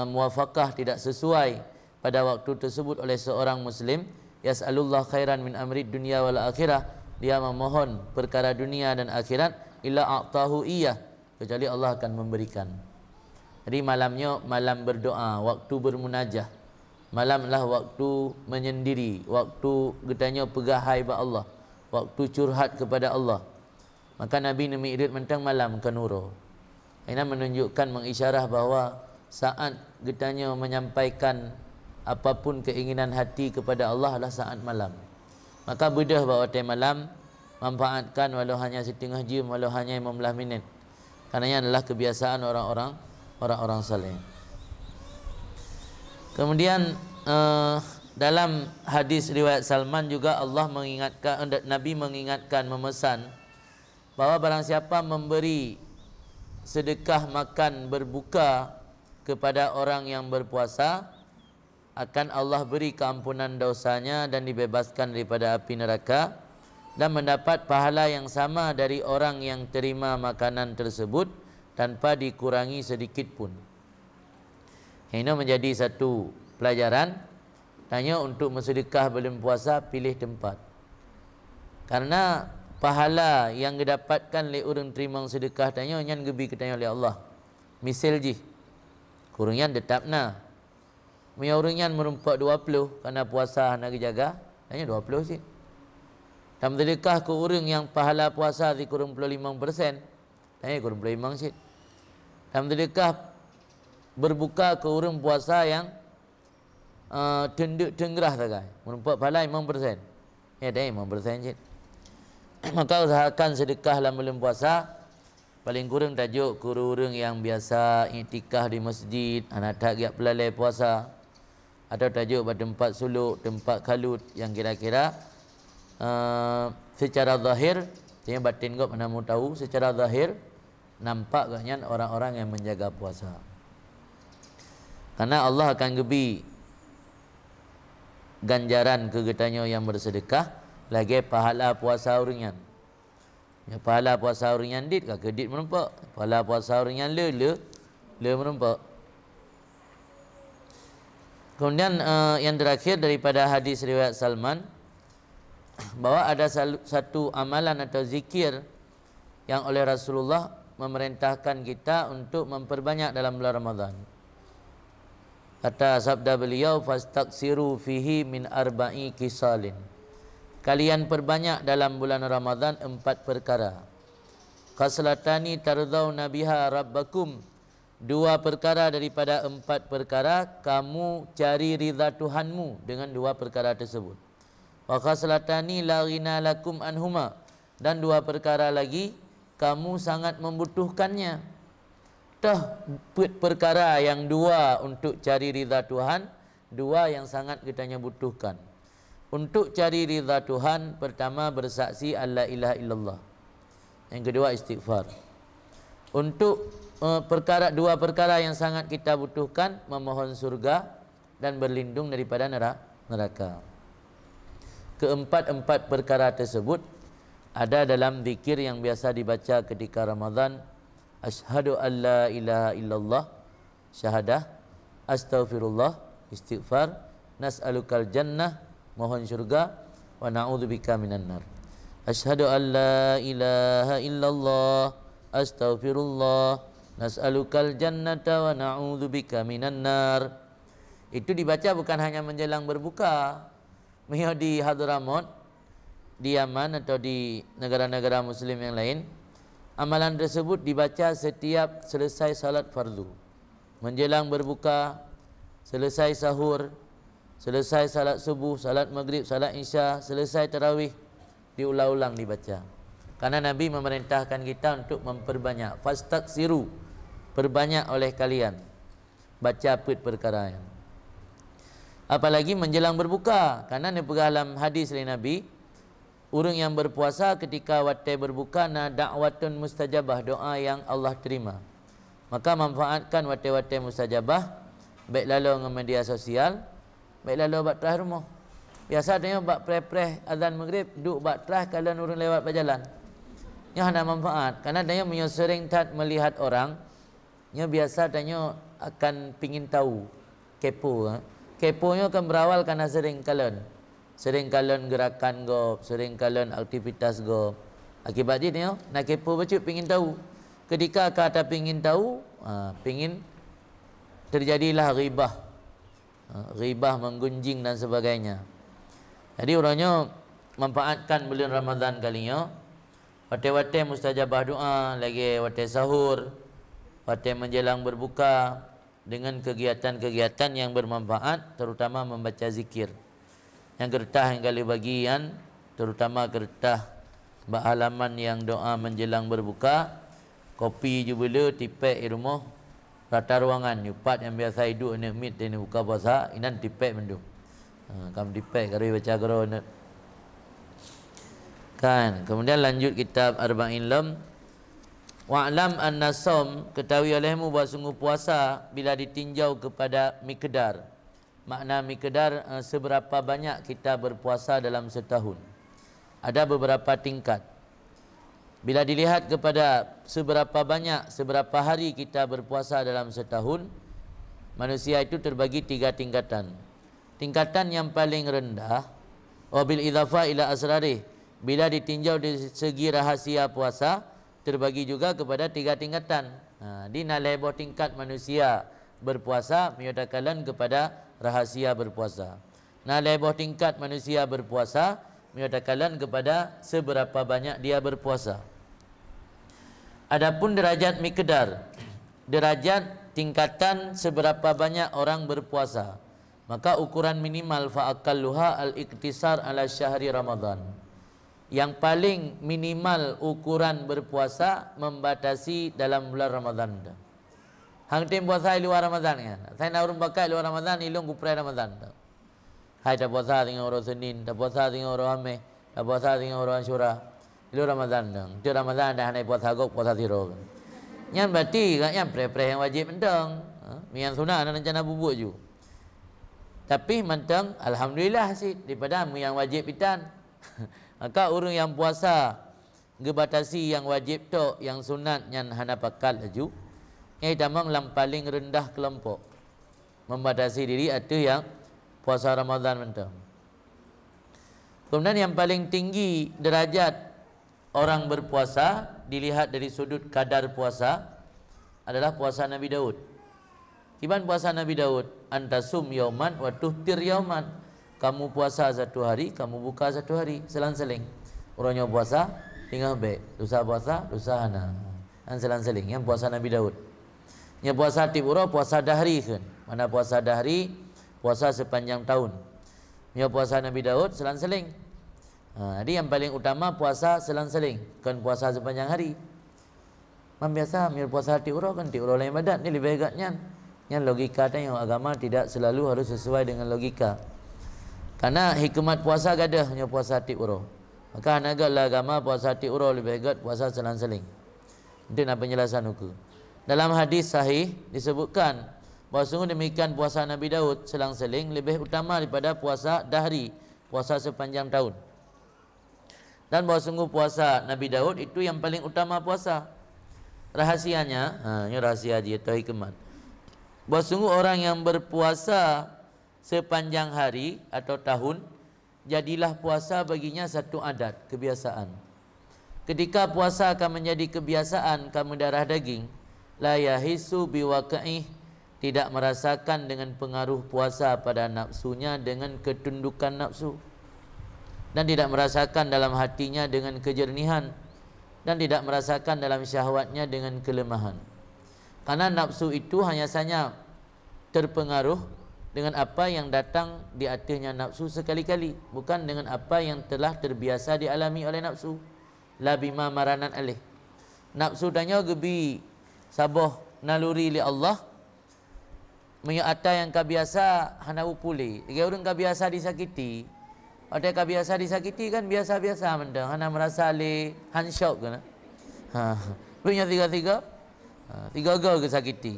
muwafaqah, tidak sesuai pada waktu tersebut oleh seorang muslim. Yas'alullah khairan min amri dunya wal akhirah. Dia memohon perkara dunia dan akhirat, illa a'tahu iyah, kecuali Allah akan memberikan. Jadi malamnya malam berdoa, waktu bermunajah. Malamlah waktu menyendiri, waktu getanya pegahai ba Allah, waktu curhat kepada Allah. Maka Nabi ni mi'rid mentang malam kanuro. Ini menunjukkan, mengisyarah bahawa saat getanya menyampaikan apapun keinginan hati kepada Allah adalah saat malam. Maka bedah bahawa time malam manfaatkan walau hanya setengah jam, walau hanya 15 minit. Karena adalah kebiasaan orang-orang saleh. Kemudian dalam hadis riwayat Salman juga Allah mengingatkan, Nabi mengingatkan, memesan bahawa barang siapa memberi sedekah makan berbuka kepada orang yang berpuasa, akan Allah beri keampunan dosanya dan dibebaskan daripada api neraka, dan mendapat pahala yang sama dari orang yang terima makanan tersebut tanpa dikurangi sedikit pun. Ini menjadi satu pelajaran. Tanya untuk bersedekah belum puasa, pilih tempat. Karena pahala yang didapatkan oleh orang terima sedekah tanya nyan gebi ketanya oleh Allah. Misal ji kurangnya tetapna. Punya orang yang merumpak 20 karena puasa nak jaga, tanya 20 sih. Tam sedekah ke orang yang pahala puasa di kurang 25%. Kurang 25 sih. Tam sedekah berbuka ke orang puasa yang tenduk tenggerah takai. Menumpuk pahala 5%. Ya dah 5% sih. Maka usahakan sedekah dalam bulan puasa. Paling kurang tajuk ke orang yang biasa iktikaf di masjid, anak tak giat pelalai puasa. Atau tajuk pada tempat suluk, tempat kalut yang kira-kira secara zahir, saya batin kau mana mau tahu, secara zahir nampak agaknya orang-orang yang menjaga puasa. Karena Allah akan gebi ganjaran kegetanya yang bersedekah lagi pahala puasa orang yang. Ya, pahala puasa orang yang dit ke dit menumpak. Pahala puasa orang yang le menumpak. Kemudian yang terakhir daripada hadis riwayat Salman, bahwa ada satu amalan atau zikir yang oleh Rasulullah memerintahkan kita untuk memperbanyak dalam bulan Ramadan. Kata sabda beliau, fastaksiru fihi min arba'i kisalin. Kalian perbanyak dalam bulan Ramadan 4 perkara. Khaslatani tardawna biha rabbakum. 2 perkara daripada 4 perkara kamu cari ridha Tuhanmu dengan 2 perkara tersebut. Wa khaslatani la ghina lakum anhuma. Dan 2 perkara lagi kamu sangat membutuhkannya. Perkara yang 2 untuk cari ridha Tuhan, 2 yang sangat kitanya butuhkan. Untuk cari ridha Tuhan, pertama bersaksi alla ilaha illallah. Yang kedua istighfar. Untuk 2 perkara yang sangat kita butuhkan, memohon surga dan berlindung daripada neraka. Keempat-empat perkara tersebut ada dalam zikir yang biasa dibaca ketika Ramadan. Asyhadu an la ilaha illallah, syahadah, astaghfirullah, istighfar, nas'alukal jannah, mohon syurga, wa na'udzubika minan nar. Asyhadu an la ilaha illallah, astaghfirullah, nas'alukal jannata wa na'udzubika minan nar. Itu dibaca bukan hanya menjelang berbuka. Mihyo di Hadramaut, di Yaman atau di negara-negara muslim yang lain, amalan tersebut dibaca setiap selesai salat fardu. Menjelang berbuka, selesai sahur, selesai salat subuh, salat maghrib, salat isya, selesai tarawih, diulang-ulang dibaca. Karena Nabi memerintahkan kita untuk memperbanyak. Fastaksiru, perbanyak oleh kalian baca perkara yang. Apalagi menjelang berbuka. Karena di dalam hadis dari Nabi, orang yang berpuasa ketika waktu berbuka na da'watun mustajabah, doa yang Allah terima. Maka manfaatkan waktu-waktu mustajabah, baik lalu dengan media sosial, baik lalu buat terah rumah. Biasa tanya buat pre-pre azan maghrib, duk buat terah kalau orang lewat berjalan. Yang ada manfaat. Karena tanya sering tak melihat orang, nya biasa tanya akan pingin tahu, kepo. Keponya akan berawal karena sering kalian gerakan go, sering kalian aktivitas go. Akibat ini nak kepo baca pingin tahu. Ketika kata pingin tahu, pingin terjadilah ghibah. Ghibah menggunjing dan sebagainya. Jadi orangnya manfaatkan bulan Ramadan kalinya. Waktu-waktu mustajabah doa, lagi waktu sahur, waktu menjelang berbuka, dengan kegiatan-kegiatan yang bermanfaat, terutama membaca zikir. Yang gertah yang kali bagian, terutama gertah halaman yang doa menjelang berbuka, kopi jubela tipek di rumah, rata ruangan nyupat yang biasa hidup ni mit ni buka puasa, inan tipek mendung. Kamu tipek kari baca garo kan. Kemudian lanjut kitab Arba'in Lam. Wa'lam anna saum, ketahui olehmu bahawa sungguh puasa bila ditinjau kepada miqdar. Makna miqdar seberapa banyak kita berpuasa dalam setahun. Ada beberapa tingkat. Bila dilihat kepada seberapa banyak, seberapa hari kita berpuasa dalam setahun, manusia itu terbagi 3 tingkatan. Tingkatan yang paling rendah, wabil idhafa ila asrarih, bila ditinjau dari segi rahasia puasa, terbagi juga kepada 3 tingkatan. Di nalaiboh tingkat manusia berpuasa, menyatakan kepada rahasia berpuasa. Nalaiboh tingkat manusia berpuasa, menyatakan kepada seberapa banyak dia berpuasa. Adapun derajat miqdar, derajat tingkatan seberapa banyak orang berpuasa, maka ukuran minimal fa aqalluha al-iktisar ala syahri Ramadan. Yang paling minimal ukuran berpuasa membatasi dalam bulan Ramadan. Hang tim puasa di luar Ramadan kan. Saya nak urung pakai luar Ramadan ilung kuprai Ramadan. Hai tak puasa dengan orang Senin, tak puasa dengan orang Khamis, tak puasa dengan orang Asyura. Itu Ramadan dong. Itu Ramadan dah naik puasa gok puasa tiro. Yang berarti kan yang pre-pre yang wajib mentang. Yang sunat dan rencana bubuk ju. Tapi mentang alhamdulillah sih daripada yang wajib pitan. Maka orang yang puasa gebatasi yang wajib tok, yang sunat yang hana pakal laju. Yang damang lam paling rendah kelompok. Membatasi diri ada yang puasa Ramadan mentang. Kemudian yang paling tinggi derajat orang berpuasa dilihat dari sudut kadar puasa adalah puasa Nabi Daud. Iban puasa Nabi Daud, antasum yauman wa tuhtir yauman. Kamu puasa satu hari, kamu buka satu hari, selang-seling. Orangnya puasa tinggal baik, lusa puasa, lusa hana. Dan selang-seling. Yang puasa Nabi Daud. Yang puasa tibura puasa dahri kan. Mana puasa dahri, puasa sepanjang tahun. Yang puasa Nabi Daud selang-seling. Jadi yang paling utama puasa selang-seling, kan puasa sepanjang hari. Biasa mir puasa hati urau kan ti urau lain badat ni lebih hegatnya. Yang logika tanya agama tidak selalu harus sesuai dengan logika. Karena hikmat puasa gadah hanya puasa hati urau. Maka anagaklah agama puasa hati urau lebih hegat puasa selang-seling. Itu nak penjelasan hukum. Dalam hadis sahih disebutkan bahawa sungguh demikian puasa Nabi Daud selang-seling lebih utama daripada puasa dahri, puasa sepanjang tahun. Dan bahawa sungguh puasa Nabi Daud itu yang paling utama puasa. Rahasianya, ini rahasia dia atau hikmat. Bahawa sungguh orang yang berpuasa sepanjang hari atau tahun, jadilah puasa baginya satu adat, kebiasaan. Ketika puasa akan menjadi kebiasaan kamu darah daging, la yahisu biwaqa'ih, tidak merasakan dengan pengaruh puasa pada nafsunya dengan ketundukan nafsu. Dan tidak merasakan dalam hatinya dengan kejernihan, dan tidak merasakan dalam syahwatnya dengan kelemahan. Karena nafsu itu hanya saja terpengaruh dengan apa yang datang di atasnya nafsu sekali-kali, bukan dengan apa yang telah terbiasa dialami oleh nafsu. La bima maranat alih. Nafsu tanya gebi sabah naluri li Allah menyata yang kabiasa hana upuli. Dia orang kabiasa disakiti. Ada kabiasa disakiti kan biasa-biasa mendang. Hana merasa le hansyok kan. Punya tiga-tiga. Tiga-tiga kesakiti.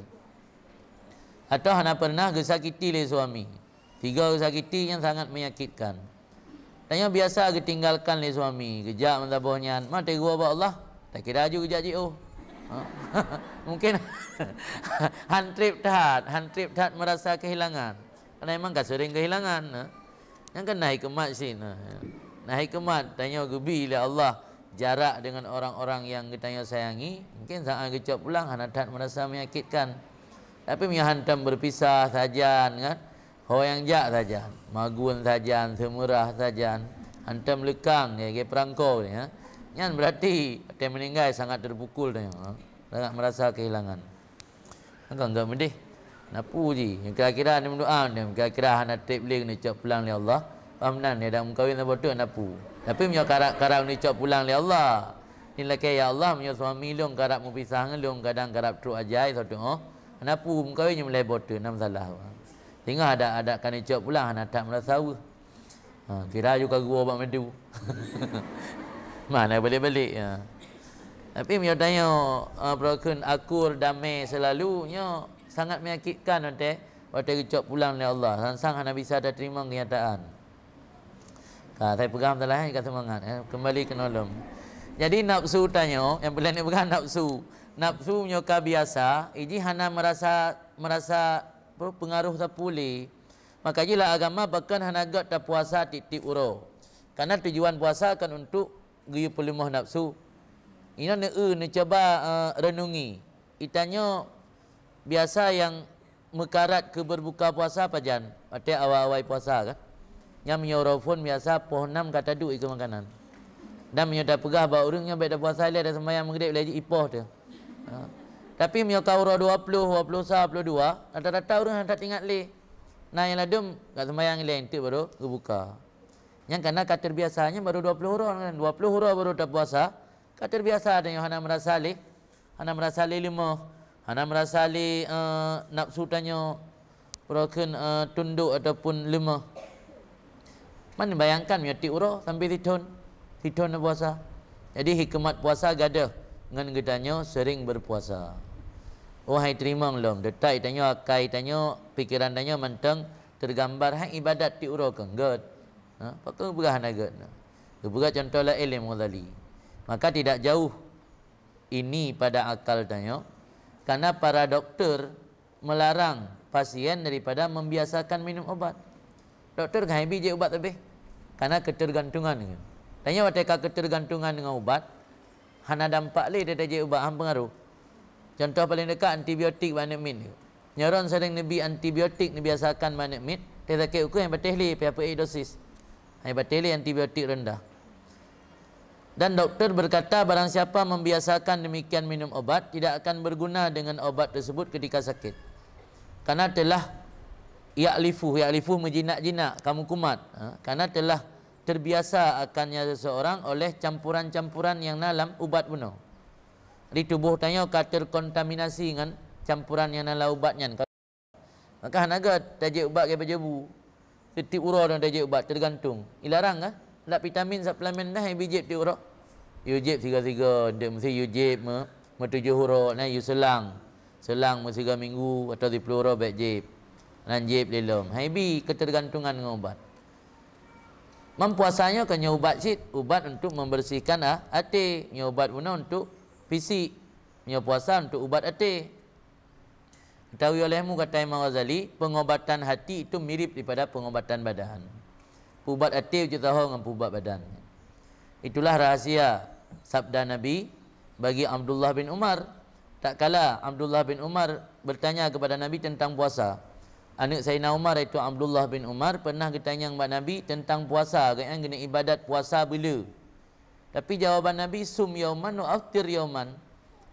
Atau hana pernah kesakiti le suami. Tiga kesakiti yang sangat menyakitkan. Tanya biasa ketinggalkan le suami. Kejak mentabahnya. Mati gua ba Allah. Tak kira aju kejak jio. Mungkin hantrip tat merasa kehilangan. Karena memang kan sering kehilangan. Yang kan naik kemat sih. Naik kemat tanya gebi le Allah jarak dengan orang-orang yang kita sayangi. Mungkin saat kecap pulang tat merasa menyakitkan. Tapi punya hantam berpisah sajan kan. Ho yang jak sajan, magun sajan, semurah sajan, hantam lekang ya ke perangkau ni ha. Yang berarti dia meninggal sangat terpukul dia. Sangat merasa kehilangan. Enggak medih. Napu ji. Yang kira-kira ni berdoa dia kira-kira hana trip link ni cak pulang li Allah. Pamnan dia dah mengkawin sama betul napu. Tapi punya karak-karak ni cak pulang li Allah. Ni laki ya Allah punya suami long karak mu pisah ngelong kadang karak truk ajai satu oh. Napu mengkawin mulai betul nam salah. Tinggal ada kan ni cak pulang hana tak merasa kira juga gua bak medu. Mana balik-balik ya. Tapi dia tanya broken akur damai selalunya sangat menyakitkan nanti waktu kecok pulang oleh Allah. Sang hana bisa ada terima kenyataan. Saya pegang telah ni kata semangat kembali ke nolong. Jadi nafsu tanya yang boleh ni pegang nafsu. Nafsu nyoka biasa, iji hana merasa pengaruh tapuli. Maka jilah agama bahkan hana gat tak puasa titik uro. Karena tujuan puasa kan untuk giyu pelimah nafsu. Ini ne coba renungi. Itanya biasa yang mekarat ke berbuka puasa apa jan? Pada awal-awal puasa kan? yang menyorofun biasa poh 6 kata duk ke makanan. Dan menyoda pegah bawa urangnya baik dah puasa dia ada sembahyang maghrib lagi ipoh dia. Tapi mio kauro 20, 22, rata-rata orang tak ingat le. Nah yang ladum kat sembahyang lain tu baru berbuka. Yang karena kater biasanya baru 20 huruf kan. 20 huruf baru tak puasa. Kater biasa ada yang hana merasa le. Hana merasa le 5. Hana merasa le nafsu tanya broken tunduk ataupun 5. Mana bayangkan mio ti huruf sampai Hitun puasa. Jadi hikmat puasa gada dengan gedanya sering berpuasa. Oh hai terima belum? Detai tanya akai tanya pikiran tanya menteng tergambar hang ibadat ti uro kengget. Pakai berah nagat. Berah contohlah ilmu Ghazali. Maka tidak jauh ini pada akal tanya karena para doktor melarang pasien daripada membiasakan minum obat. Doktor kan biji ubat lebih karena ketergantungan kan. Tanya wateka ketergantungan dengan ubat, hana dampak le dia je ubat hang pengaruh. Contoh paling dekat antibiotik Banamid. Nyaron sering nabi antibiotik dibiasakan Banamid, dia sakit ukur yang betul le apa dosis. Hai betul le antibiotik rendah. Dan doktor berkata barang siapa membiasakan demikian minum obat tidak akan berguna dengan obat tersebut ketika sakit. Karena telah ya'lifu menjinak-jinak kamu kumat. Karena telah terbiasa akannya seseorang oleh campuran-campuran yang dalam ubat bunuh. Di tubuh tanya terkontaminasi dengan campuran yang dalam ubatnya. Maka hanaga tajik ubat ke bajabu. Tetip urah dan tajik ubat tergantung. Ilarang kan? Nak vitamin suplemen dah yang bijib ti urah. Yujib 3-3, dia mesti yujib me 7 huruf nah you selang mesti 3 minggu atau 10 huruf baik jib. Nan jib lelom. Haibi ketergantungan dengan ubat. Mempuasanya kan ubat ubat untuk membersihkan hati, ubat guna untuk fisik, puasa untuk ubat hati. Ketahui olehmu kata Imam Ghazali, pengobatan hati itu mirip daripada pengobatan badan. Ubat hati kita tahu dengan ubat badan. Itulah rahasia sabda Nabi bagi Abdullah bin Umar. Tak kala Abdullah bin Umar bertanya kepada Nabi tentang puasa. Anak Sayyidina Umar itu Abdullah bin Umar pernah bertanya kepada Nabi tentang puasa, kena ibadat puasa bila. Tapi jawaban Nabi sum yauman wa aftir yauman.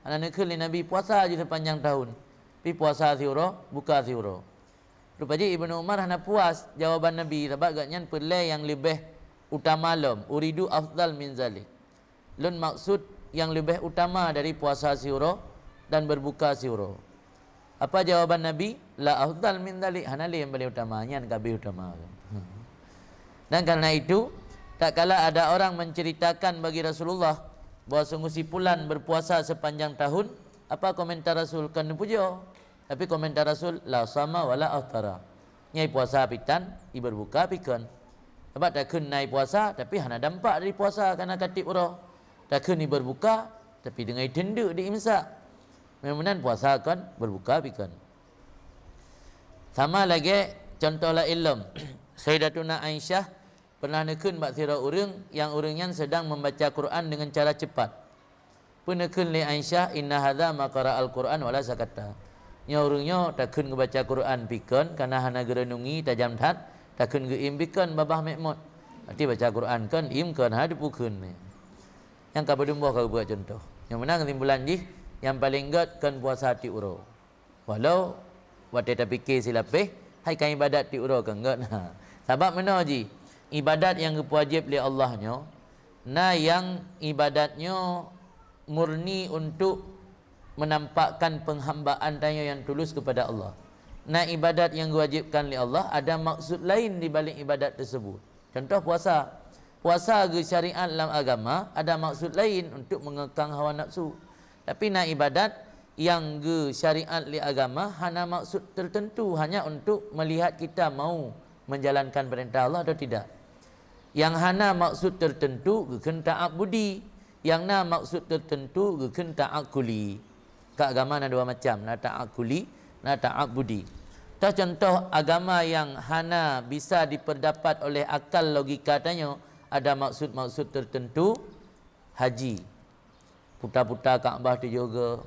Anak nekeli Nabi puasa aja sepanjang tahun. Tapi puasa siuro, buka siuro. Rupanya Ibnu Umar hana puas jawaban Nabi sebab agaknya perle yang lebih utama lom. Uridu afdal min zalik. Lun maksud yang lebih utama dari puasa siuro dan berbuka siuro. Apa jawaban Nabi? La afdal min dzalik, hanali yang paling utama, yang kabeh utama. Dan karena itu, tak kala ada orang menceritakan bagi Rasulullah bahawa sungguh si fulan berpuasa sepanjang tahun, apa komentar Rasul? Kan puja. Tapi komentar Rasul la sama wala aftara. Nyai puasa pitan, i berbuka pikun. Sebab tak kun naik puasa tapi hana dampak dari puasa karena katib urah. Tak kun i berbuka tapi dengan denduk di imsak. Memang puasa kan berbuka pikan. Sama lagi contohlah ilm. Sayyidatuna Aisyah pernah nekun bak sira urang yang urangnya sedang membaca Quran dengan cara cepat. Penekun li Aisyah inna hadza maqara al-Quran wala sakata. Nya urangnya takun membaca Quran pikan karena hana gerenungi tajam hat, takun geim pikan babah mekmot. Arti baca Quran kan im kan hadipukun. Yang kabedumbuh kau buat contoh. Yang mana kesimpulan di yang paling gat kan puasa ti uro. Walau wate tak fikir silapeh, hai kan ibadat ti uro kan gat. Sebab mana ji? Ibadat yang wajib li Allahnya, na yang ibadatnya murni untuk menampakkan penghambaan tanya yang tulus kepada Allah. Na ibadat yang diwajibkan li Allah ada maksud lain di balik ibadat tersebut. Contoh puasa. Puasa ke syariat dalam agama ada maksud lain untuk mengekang hawa nafsu. Tapi nak ibadat yang ke syariat li agama hanya maksud tertentu, hanya untuk melihat kita mau menjalankan perintah Allah atau tidak. Yang hana maksud tertentu kekun ta'abudi, yang na maksud tertentu kekun ta'akuli. Keagamaan ada dua macam, na ta'akuli, na ta'abudi. Contoh agama yang hana bisa diperdapat oleh akal logika tanya ada maksud-maksud tertentu, haji. Putar-putar Kaabah tu juga.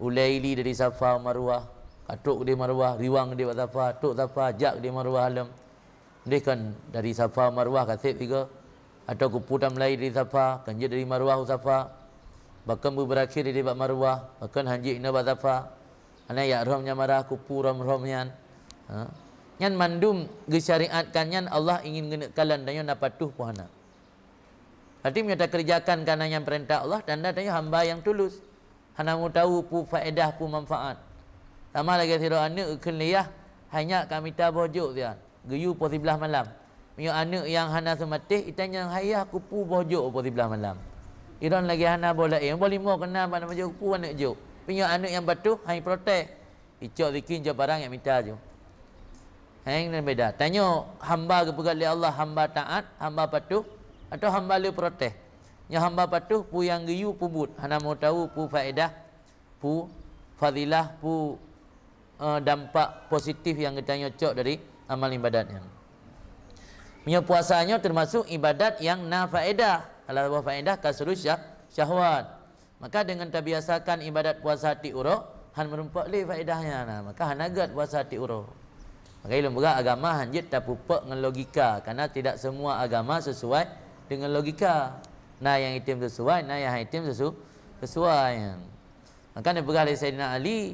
Ulaili dari Safa Marwah, katuk di Marwah, riwang di Safa, tuk Safa, jak di Marwah alam. Dia kan dari Safa Marwah kasih 3, atau kuputan Melayu dari Safa, kanjut dari Marwah Safa, bahkan berakhir di Marwah, bahkan hanji ina Safa. Ana ya romnya marah kupu rom-romnya. Nyan mandum disyariatkan nyan Allah ingin ngenekalan dan na patuh puhana. Berarti menyata kerjakan karena yang perintah Allah dan tanya hamba yang tulus. Hana mu tahu pu faedah pu manfaat. Sama lagi sira anak keliyah hanya kami ta bojuk dia. Geyu po 11 malam. Mio anak yang hana sematih itanya hayah kupu bojuk po 11 malam. Iran lagi hana bola boleh mau kena pada bojuk kupu anak juk. Punya anak yang patuh hai protek. Icok bikin je barang yang minta je. Hang dan beda. Tanya hamba kepada Allah, hamba taat, hamba patuh atau hamba le protek. Yang hamba patuh pu yang geyu pu but. Hana mau tahu pu faedah, pu fadilah, pu dampak positif yang kita nyocok dari amal ibadatnya. Punya puasanya termasuk ibadat yang na faedah. Kalau faedah kasrul syahwat. Maka dengan terbiasakan ibadat puasa ti uro, han merumpak le faedahnya. Nah, maka han agat puasa ti uro. Maka ilmu berat agama hanjit tak pupak dengan logika, karena tidak semua agama sesuai dengan logika. Nah yang itim sesuai, nah yang itim sesuai. Maka ni berat dari Sayyidina Ali,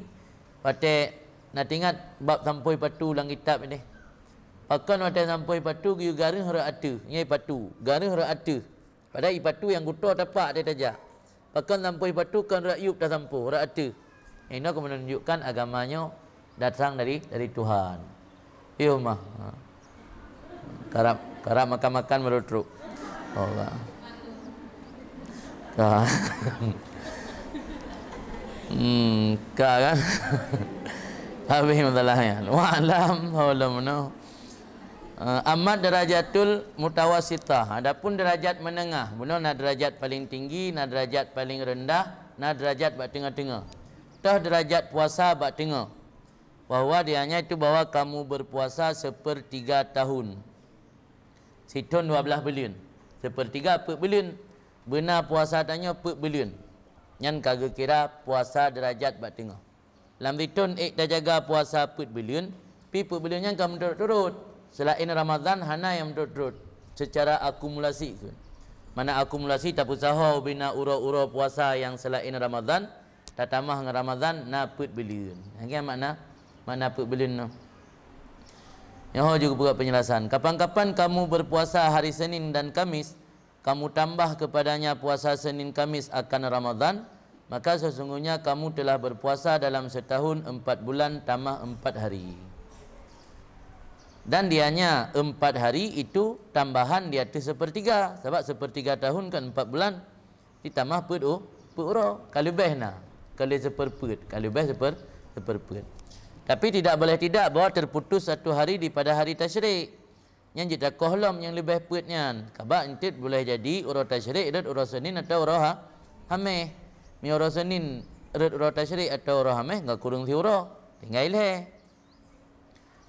pada nak ingat bab sampoi patu dalam kitab ini. Pakan pada sampoi patu giu garing hara atu, nyai patu, garing hara atu. Padahal ipatu yang gutor tapak dia tajak. Pakan sampoi patu kan rakyub dah sampo, hara atu. Ini aku menunjukkan agamanya datang dari Tuhan. Iya mah. Karap makan-makan merutruk. Allah. Kan? Habis masalahnya. Wa'alam hawlamuna. Amat derajatul mutawasitah. Adapun derajat menengah, benar na derajat paling tinggi, na derajat paling rendah, na derajat bak tengah-tengah. Tah derajat puasa bak tengah. Bahawa dianya itu bahwa kamu berpuasa 1/3 tahun. Situn 12 bulan. 1/3 per bulan. Benar puasa tanya per bulan. Yang kagak kira puasa derajat bak tengah. Lam ditun dah jaga puasa per bulan, pi per bulan yang kamu turut-turut. Selain Ramadan hana yang turut-turut secara akumulasi. Mana akumulasi tak usaha bina ura-ura puasa yang selain Ramadan, tak tambah dengan Ramadan na per bulan. Yang mana per bulan no. Yang juga buat penjelasan. Kapan-kapan kamu berpuasa hari Senin dan Kamis, kamu tambah kepadanya puasa Senin Kamis akan Ramadan, maka sesungguhnya kamu telah berpuasa dalam setahun 4 bulan tambah 4 hari. Dan dianya 4 hari itu tambahan di atas 1/3. Sebab 1/3 tahun kan 4 bulan. Ditambah per uro. Kalau lebih nak. Kalau 1/4. Kalau lebih 1/4. Tapi tidak boleh tidak bahawa terputus 1 hari di pada hari tasyrik. Yang jika kohlam yang lebih puitnya. Kabak intit boleh jadi uro tasyrik, irat uro Senin atau uro hameh. Mi uro Senin, irat uro tasyrik atau uro hameh, enggak kurang si uro. Tinggal ilhe.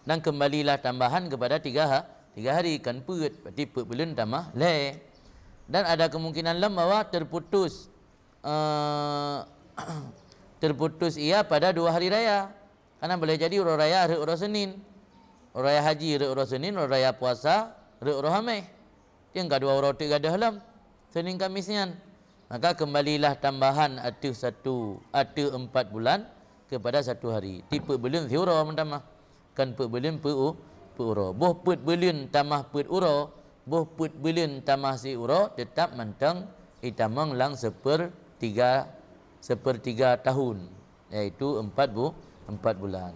Dan kembalilah tambahan kepada 3 hari kan put, berarti put bulan tambah le. Dan ada kemungkinan lam bahwa terputus ia pada 2 hari raya. Karena boleh jadi uro raya hari uro Senin, uro raya haji hari uro Senin, uro raya puasa hari uro hameh. Yang kedua uro 3 dalam Senin Kamisnya. Maka kembalilah tambahan atu 4 bulan kepada 1 hari. Tipe bulan si uro mentama. Kan per bulan per uro. Boh put bulan tambah put uro, boh put bulan tambah si uro tetap mentang itamang lang 1/3 tahun, iaitu 4 bulan.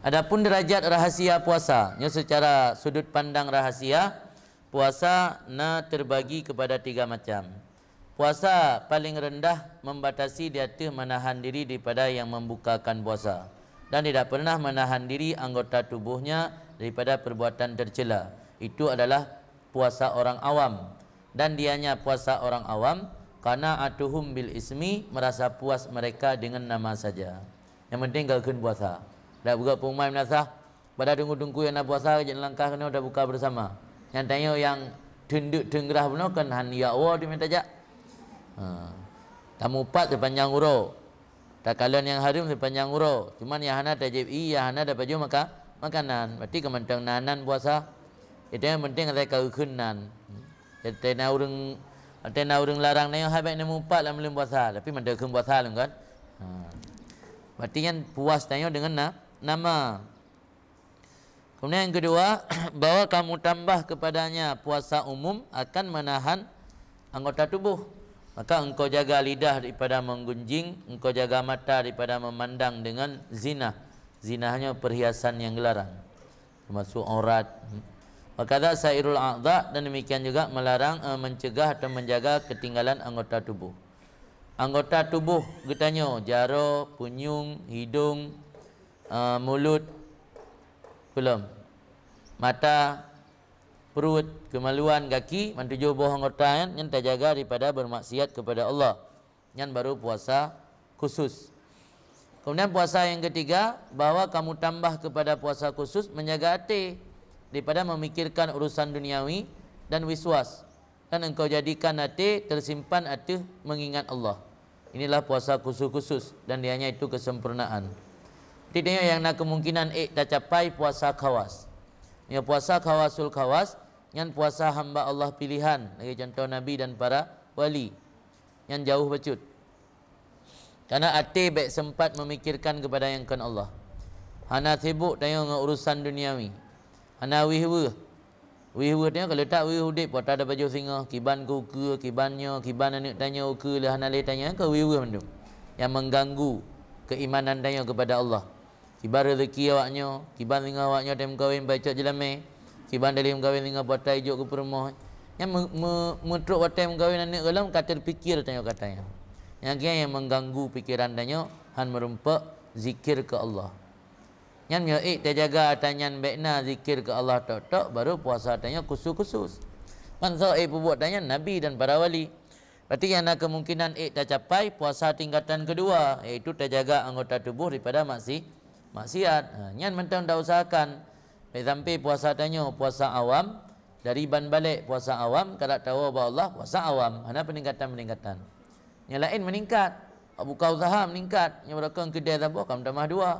Adapun derajat rahasia puasa, secara sudut pandang rahasia, puasa terbagi kepada 3 macam. Puasa paling rendah membatasi dia menahan diri daripada yang membukakan puasa. Dan tidak pernah menahan diri anggota tubuhnya daripada perbuatan tercela. Itu adalah puasa orang awam. Dan dianya puasa orang awam karena atuhum bil ismi, merasa puas mereka dengan nama saja. Yang penting galkeun puasa. Dak buka pengumai menasah pada tunggu-tunggu yang nak puasa jangan langkah kena dah buka bersama. Yang tanya yang tunduk tenggerah benar kan han ya Allah diminta jak. Tamu 4 sepanjang urut. Takalan yang harim sepanjang uro. Cuman yang hana tajib yang hana dapat baju makanan. Berarti kementang nanan puasa. Itu yang penting ada kerukunan. Jadi urang larang ni habis ni mumpat lah belum puasa. Tapi mentang keun puasa lah kan. Berarti yang puas tanya dengan nama. Kemudian yang kedua, bahwa kamu tambah kepadanya puasa umum akan menahan anggota tubuh. Maka engkau jaga lidah daripada menggunjing, engkau jaga mata daripada memandang dengan zina. Zinahnya perhiasan yang dilarang, termasuk aurat. Wakadha sairul a'dha, dan demikian juga melarang mencegah atau menjaga ketinggalan anggota tubuh. Anggota tubuh getanya jaro, punyung, hidung, mulut, belum, mata, perut, kemaluan, kaki, mantujuh buah anggota yang terjaga daripada bermaksiat kepada Allah. Yang baru puasa khusus. Kemudian puasa yang ketiga, bahwa kamu tambah kepada puasa khusus menjaga hati daripada memikirkan urusan duniawi dan wiswas, dan engkau jadikan hati tersimpan hati mengingat Allah. Inilah puasa khusus-khusus, dan dianya itu kesempurnaan. Tidaknya yang nak kemungkinan tak capai puasa khawas. Ya, puasa khawasul khawas, yang puasa hamba Allah pilihan, lagi contoh Nabi dan para wali yang jauh becut. Karena hati baik sempat memikirkan kepada yang kan Allah. Hana sibuk tanya dengan urusan duniawi. Hana wihwa tanya kalau tak wihwa dek buat ada baju singa, kiban ku ke, kibannya, kiban anak tanya ke lah, hana le tanya ke wihwa mendung. Yang mengganggu keimanan tanya kepada Allah. Kiban rezeki awaknya, kiban singa awaknya dalam kahwin baca jelame, kiban dalam kahwin singa buat tajuk ke perumah. Yang metruk watai kahwin anak galam kata terfikir tanya katanya. Yang kia yang mengganggu pikiran tanya han merumpak zikir ke Allah. Yang myo terjaga tanyan baikna zikir ke Allah tok baru puasa tanya khusus-khusus. Mansa buat tanya Nabi dan para wali. Berarti yang ada kemungkinan tak capai puasa tingkatan kedua, iaitu terjaga anggota tubuh daripada maksiat. Yang mentang dah usahakan sampai puasa tanya puasa awam, dari ban balik puasa awam, kalau tahu bahawa Allah puasa awam, ada peningkatan-peningkatan. Yang lain meningkat, buka usaha meningkat, yang berlaku kedai tabuk kamu tambah dua.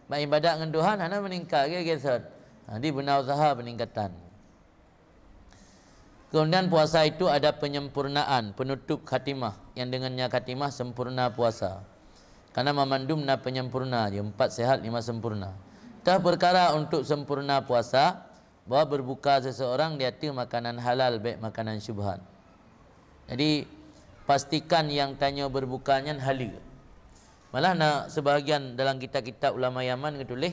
Baik ibadat dengan Tuhan hanya meningkat geser. Di benar usaha peningkatan. Kemudian puasa itu ada penyempurnaan, penutup khatimah, yang dengannya khatimah sempurna puasa. Karena memandum na penyempurna, 4 sehat 5 sempurna. Tah perkara untuk sempurna puasa, bahawa berbuka seseorang dia tu makanan halal baik makanan syubhat. Jadi pastikan yang tanya berbukanya halal. Malah nak sebahagian dalam kitab-kitab ulama Yaman ketulis,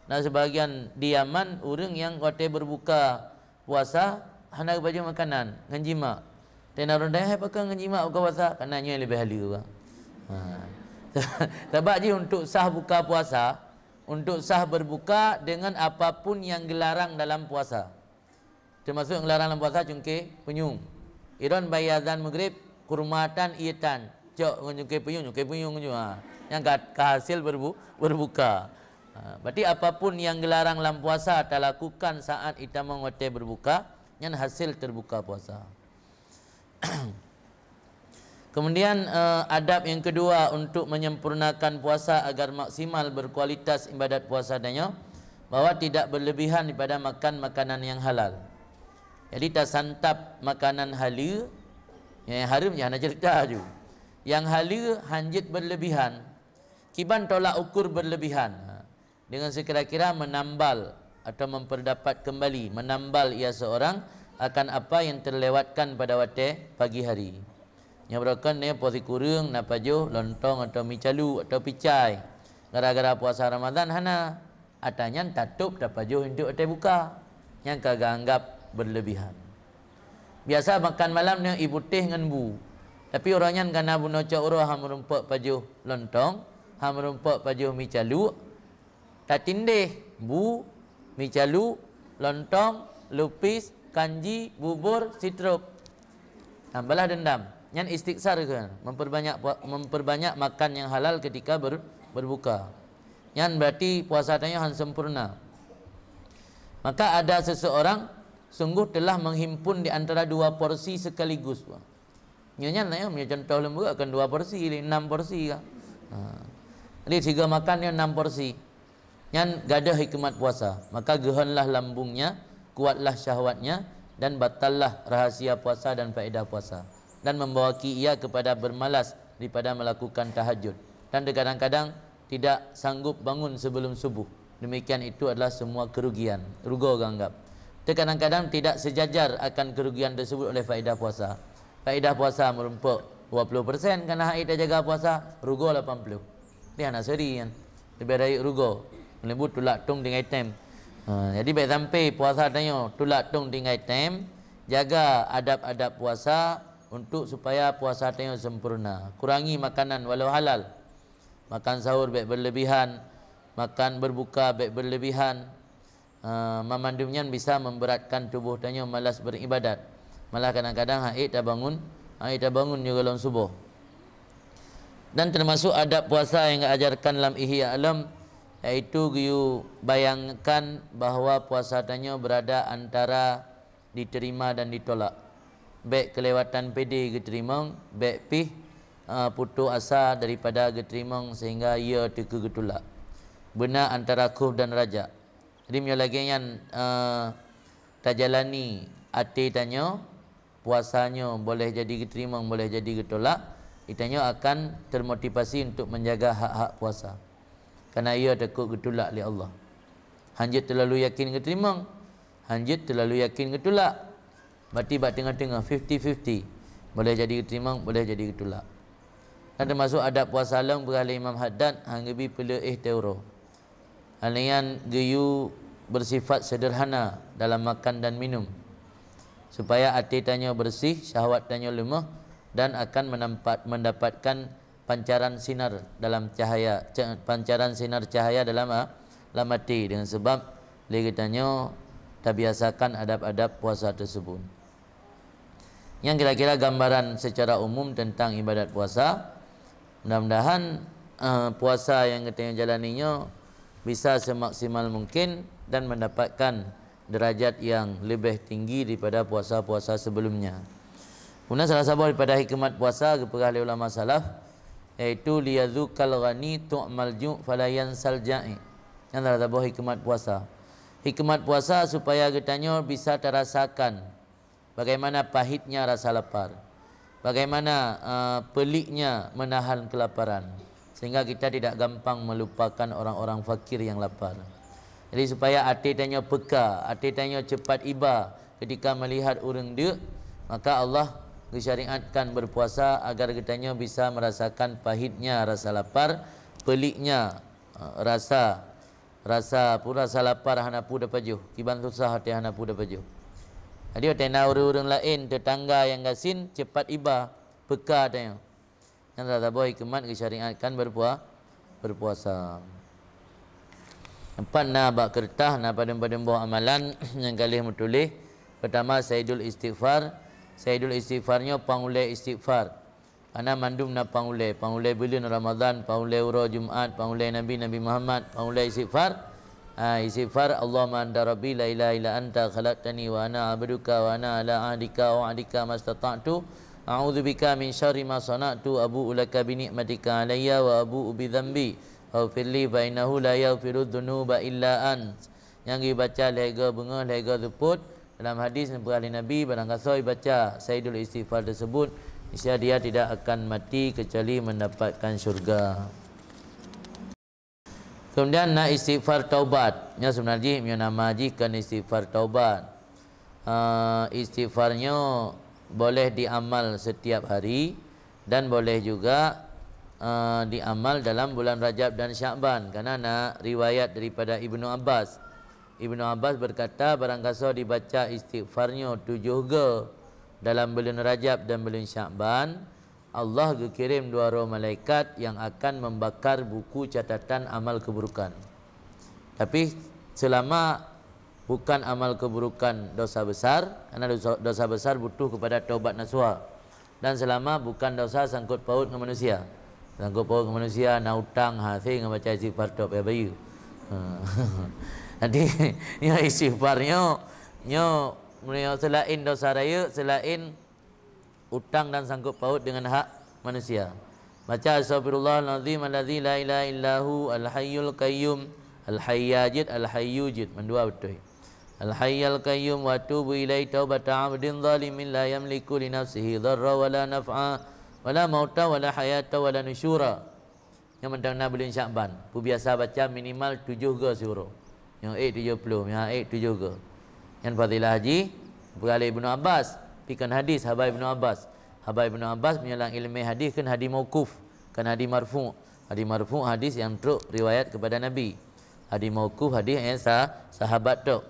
nak sebahagian di Yaman orang yang kata berbuka puasa hendak baju makanan ngenjima. Dan orang dah pakai ngenjima buka puasa kananya lebih halal. Sebab je untuk sah buka puasa, untuk sah berbuka dengan apapun yang dilarang dalam puasa. Termasuk yang dilarang dalam puasa cungkir penyung. Iron bayazan maghrib kurmatan ietan. Cok cungkir penyung juga. Yang hasil berbuka. Berarti apapun yang dilarang dalam puasa tak lakukan saat kita mengutai berbuka, yang hasil terbuka puasa. Kemudian adab yang kedua untuk menyempurnakan puasa agar maksimal berkualitas ibadat puasa adanya, bahawa tidak berlebihan daripada makan makanan yang halal. Jadi tak santap makanan halal, yang haram jangan cerita je. Yang halal hanjit berlebihan, kiban tolak ukur berlebihan, dengan sekira-kira menambal atau memperdapat kembali, menambal ia seorang akan apa yang terlewatkan pada waktu pagi hari. Yang berlaku ni puasa kurung, napajuh, lontong atau mi calu atau picai. Gara-gara puasa Ramadan hana atanya tatup napajuh untuk atai buka. Yang kagak anggap berlebihan. Biasa makan malam ni ibu teh dengan bu. Tapi orangnya kena bunuh cakura ham merumpak pajuh lontong, ham merumpak pajuh mi calu. Tak tindih bu, mi calu, lontong, lupis, kanji, bubur, sitrup. Tambahlah dendam. Yang istighsar ke, memperbanyak makan yang halal ketika berbuka. Yang berarti puasa tanya han sempurna. Maka ada seseorang sungguh telah menghimpun di antara 2 porsi sekaligus. Nyonya nak punya contoh lembu akan 2 porsi, 6 porsi kan. Jadi 3 makan yang 6 porsi. yang gadah hikmat puasa, maka gehanlah lambungnya, kuatlah syahwatnya, dan batallah rahasia puasa dan faedah puasa, dan membawaki ia kepada bermalas daripada melakukan tahajud, dan kadang-kadang tidak sanggup bangun sebelum subuh. Demikian itu adalah semua kerugian. Rugo anggap. Kadang-kadang tidak sejajar akan kerugian tersebut oleh faedah puasa. Faedah puasa merumpuk 20%, kerana haid dah jaga puasa, rugo 80. Dia nak seri kan. Lebih baik rugo. Melebut tulak tung tinggal time. Jadi baik sampai puasa tanya tulak tung tinggal time, jaga adab-adab puasa untuk supaya puasa tanya sempurna. Kurangi makanan walau halal. Makan sahur baik berlebihan, makan berbuka baik berlebihan. Memandumnya bisa memberatkan tubuh tanya malas beribadat. Malah kadang-kadang haid dah bangun juga dalam subuh. Dan termasuk adab puasa yang diajarkan dalam Ihya Alam, iaitu you bayangkan bahawa puasa tanya berada antara diterima dan ditolak. Baik kelewatan pedi diterima, baik pih putus asa daripada diterima sehingga ia teka getulak. Benar antara kuf dan raja. Jadi punya lagi yang tajalani hati tanya, puasanya boleh jadi diterima, boleh jadi ditolak, itanya akan termotivasi untuk menjaga hak-hak puasa. Kerana ia takut getulak oleh Allah. Hanjit terlalu yakin diterima, hanjit terlalu yakin getulak. Berarti bak tengah-tengah 50-50. Boleh jadi diterima, boleh jadi getulak. Dan termasuk adab puasa lang beralih Imam Haddad hang gebi peleih teuro. Alian geyu bersifat sederhana dalam makan dan minum, supaya hati tanya bersih, syahwat tanya lemah, dan akan mendapatkan pancaran sinar dalam cahaya, dalam hati, dengan sebab lagi tanya tak biasakan adab-adab puasa tersebut. Yang kira-kira gambaran secara umum tentang ibadat puasa. Mudah-mudahan puasa yang kita jalaninya bisa semaksimal mungkin dan mendapatkan derajat yang lebih tinggi daripada puasa-puasa sebelumnya. Kemudian salah satu daripada hikmat puasa kepada ulama salaf, iaitu liyadzukal ghani tu'mal ju' fala yansal ja'i. Yang salah satu hikmat puasa. Hikmat puasa supaya kitanya bisa terasakan bagaimana pahitnya rasa lapar, bagaimana peliknya menahan kelaparan, sehingga kita tidak gampang melupakan orang-orang fakir yang lapar. Jadi supaya hati tanya peka, hati tanya cepat iba ketika melihat orang dia, maka Allah disyariatkan berpuasa agar kitanya bisa merasakan pahitnya rasa lapar, peliknya rasa lapar hanapu dapajuh, kiban susah hati hanapu dapajuh. Jadi tena orang-orang lain tetangga yang gasin cepat iba peka tanya. Yang tak boleh hikmat disyariatkan berpuasa. Empat na bak kertah na pada bawah amalan yang kali menulis. Pertama Sayyidul Istighfar. Sayyidul Istighfarnya pangulai istighfar. Ana mandum na pangulai bulan Ramadan, pangulai ura Jumaat, pangulai Nabi Muhammad, pangulai istighfar. Istighfar Allahumma anta rabbi la ilaha illa anta khalaqtani wa ana abduka wa ana ala ahdika wa ahdika mastata'tu. A'udzubika min syarri ma sana'tu, abu'u laka bi ni'matika alayya wa abu'u bi dhanbi faghfirli fa innahu la yaghfiru dzunuba illa ant. Yang dibaca lega bunga lega luput. Dalam hadis oleh Nabi, barang kasoi baca Sayyidul Istighfar tersebut, niscaya dia tidak akan mati kecuali mendapatkan syurga. Kemudian nak istighfar taubat. Nya sebenarnya punya nama kan istighfar taubat. Istighfarnya boleh diamal setiap hari dan boleh juga diamal dalam bulan Rajab dan Sya'ban, kerana nak riwayat daripada Ibnu Abbas. Ibnu Abbas berkata, barang kasa dibaca istighfarnya 7 ga dalam bulan Rajab dan bulan Sya'ban, Allah kirim 2 roh malaikat yang akan membakar buku catatan amal keburukan. Tapi selama bukan amal keburukan dosa besar, karena dosa besar butuh kepada taubat nasuha, dan selama bukan dosa sangkut paut dengan manusia. Sangkut paut dengan manusia, nak hutang, hasil dengan baca istighfar top ya bayu. Nanti ya istighfarnya selain dosa raya, selain utang dan sangkut paut dengan hak manusia. Baca astagfirullahalazim allazi la ilaha illahu al-hayyul qayyum Al-Hayyajid, Al-Hayyujid, mendua betul. Al-Hayyal Qayyum wa tubu ilai taubata 'abdin zalimin la yamliku li nafsihi dharra wa la naf'a wa la mauta wa la hayata wa la nusyura. Yang mendana bulan Syakban, pu biasa baca minimal 7 ke surah. Yang 70, yang 7 ke. Yang fadilah haji beralih Ibnu Abbas, pikan hadis Habai Ibnu Abbas. Habai Ibnu Abbas menyelang ilmu hadis kan hadis mauquf, kan hadis marfu'. Hadis marfu' hadis yang teruk riwayat kepada Nabi. Hadis mauquf hadis yang sahabat tu.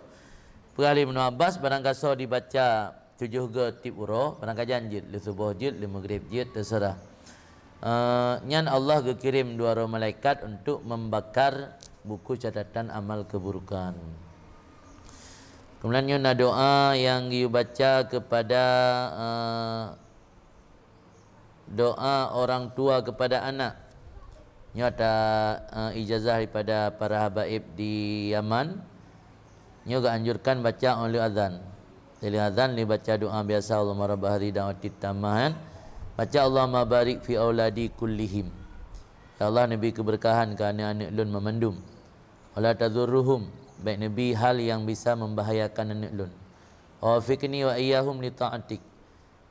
Beralih Ibnu Abbas barang kasar dibaca 7 ke tip urah, barang kajanjid li subuh jid, li maghrib jid, terserah. Nyan Allah kirim 2 roh malaikat untuk membakar buku catatan amal keburukan. Kemudian nyuna doa yang dibaca kepada doa orang tua kepada anak. Nyata ijazah daripada para habaib di Yaman. Juga anjurkan baca oleh azan. Oleh azan ni baca doa biasa Allahumma rabb hadhihi da'wati tammah. Baca Allahumma barik fi auladi kullihim. Ya Allah nabi keberkahan ke anak-anak lun memandum. Wala tadurruhum, baik nabi hal yang bisa membahayakan anak lun. Wa fiqni wa iyyahum li ta'atik.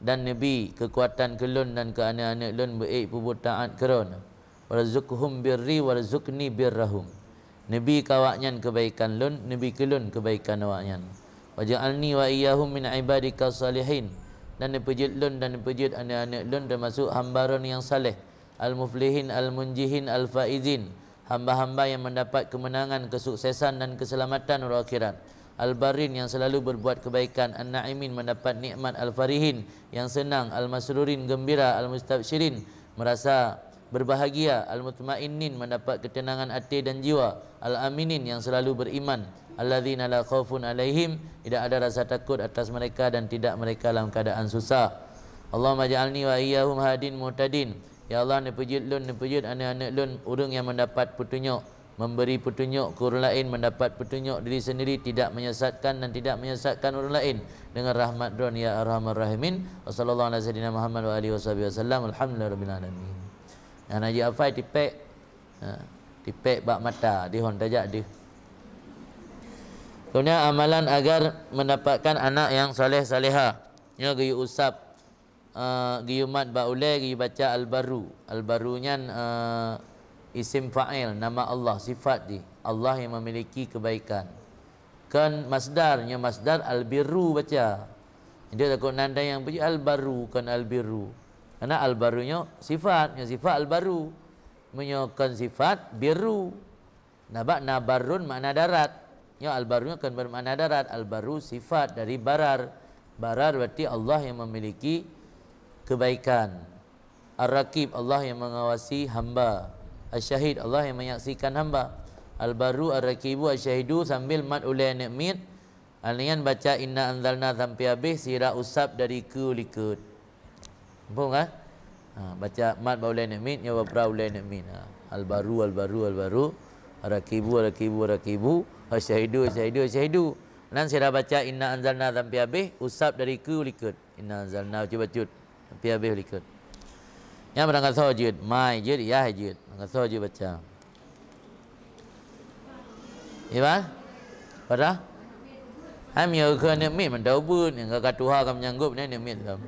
Dan nabi kekuatan ke lun dan ke anak-anak lun baik pubut taat kerana. Warzuqhum birri warzuqni birrahum. Nabi kawaknyan kebaikan lun, nabi kelun kebaikan awaknyan. Waj'alni wa iyyahum min ibadika salihin. Dan nepejid lun dan nepejid anak-anak lun termasuk hamba-Ron yang saleh, al-muflihin, al-munjihin, al-faizin, hamba-hamba yang mendapat kemenangan, kesuksesan dan keselamatan di akhirat. Al-barin yang selalu berbuat kebaikan, an-na'imin mendapat nikmat, al-farihin yang senang, al-masrurin gembira, al-mustabsyirin merasa berbahagia, al-mutmainnin mendapat ketenangan hati dan jiwa, al-aminin yang selalu beriman, alladzina la khaufun alaihim tidak ada rasa takut atas mereka dan tidak mereka dalam keadaan susah. Allahumma ja'alni wa iyyahum hadin muhtadin. Ya Allah, nepejid lun, nepejid anak-anak lun urang yang mendapat petunjuk, memberi petunjuk ke orang lain, mendapat petunjuk diri sendiri, tidak menyesatkan dan tidak menyesatkan orang lain dengan rahmat Ron ya arhamar rahimin. Wassallallahu ala sayyidina Muhammad wa alihi wasallam. Alhamdulillahirabbil alamin. Yang Haji Afai tipek bak mata di hon tajak dia. Kemudian amalan agar mendapatkan anak yang saleh-salehah. Nya giyu usap giyu mat ba ulai giyu baca al-baru. Al-barunya isim fa'il, nama Allah, sifat di Allah yang memiliki kebaikan. Kan masdarnya masdar al-birru baca. Dia takut nanda yang puji al-baru kan al-birru. Karena al-barunya sifatnya sifat al-baru. Menyokan sifat biru. Nabak nabarun makna darat. Ya al-barunya kan bermakna darat. Al-baru sifat dari barar. Barar berarti Allah yang memiliki kebaikan. Ar-Raqib Allah yang mengawasi hamba. Asy-Syahid Allah yang menyaksikan hamba. Al-Baru Ar-Raqibu Asy-Syahidu sambil mat ulai nikmat. Alian baca inna anzalna sampai habis sira usap dari kulikut. Faham kan? Baca mat ulai nikmat nya berapa ulai nikmat. Al-Baru Al-Baru Al-Baru Ar-Raqibu Ar-Raqibu Ar-Raqibu Asy-Syahidu Asy-Syahidu Asy-Syahidu. Dan sira baca inna anzalna sampai habis usap dari kulikut. Inna anzalna cuba cut sampai habis likut. Yang berangkat sujud, mai jud ya jud. Berangkat sujud baca. Iban? Pada? Ham yo ke nikmat mendau yang kakak Tuhan akan menyanggup ni nikmat dalam.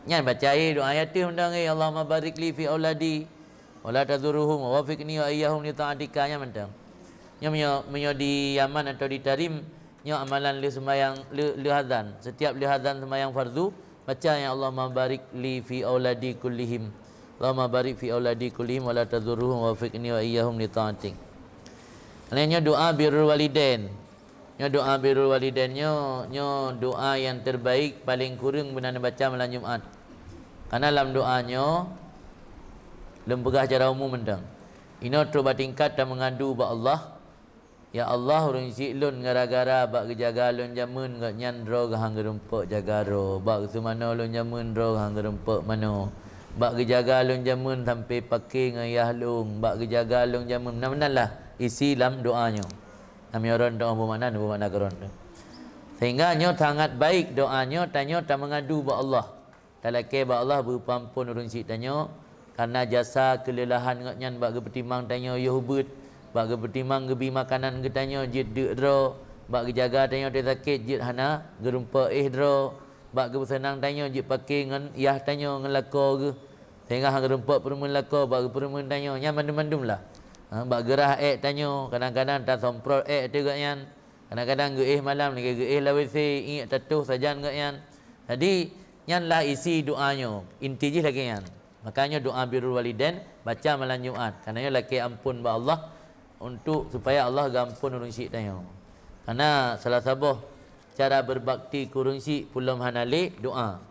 Nyan baca doa yatim undang Allahumma barik li fi auladi wa la tadurruhum wa wafiqni wa iyyahum li ta'atika nya mentang. Nya menyo di Yaman atau di Tarim nya amalan li sembahyang li hadzan. Setiap li hadzan sembahyang fardu baca ya Allahumma barik li fi auladi kullihim. Allahumma barik fi auladi kullihim wa la tadurruhum wa wafiqni wa iyyahum li ta'atik. Lainnya doa birrul walidain. Nya doa birrul walidain nya doa yang terbaik paling kurang benar baca malam Jumaat. Karena dalam doanya lembegah cara umum mendang. Ino coba tingkat dan mengadu ba Allah. Ya Allah urang silun gara-gara bak gejaga lun jamun gak nyandro hang gerempek jagaro. Bak semana lun jamun ro hang gerempek mano. Bak gejaga lun jamun sampai pakai ngayah lung. Bak gejaga lun jamun benar-benarlah isi dalam doanya. Kami orang doa bermakna keron. Sehingga nyo sangat baik doanya tanya tak mengadu ba Allah. Talake ba Allah berupa ampun urang sik tanya karena jasa kelelahan ngaknyan bak gepetimang tanya yo hubut, bak gepetimang gebi makanan getanya jid dro, bak gejaga tanya dia sakit jid hana gerumpa dro, bak gesenang tanya jid pakai ngan yah tanya ngelako ge. Tengah gerumpa perumun lako bak perumun tanya nya mandum-mandum lah. Bak gerah tanya kadang-kadang tak somprot tu gaknyan. Kadang-kadang geih malam lagi geih la WC ingat tatuh sajan gaknyan. Jadi nyan lah isi doanya. Inti je lagi nyan. Makanya doa birrul walidain baca malam Jumaat. Karena laki ampun ba Allah untuk supaya Allah gampun urang syik tanya. Karena salah satu cara berbakti ku urang syik pulam hanale doa.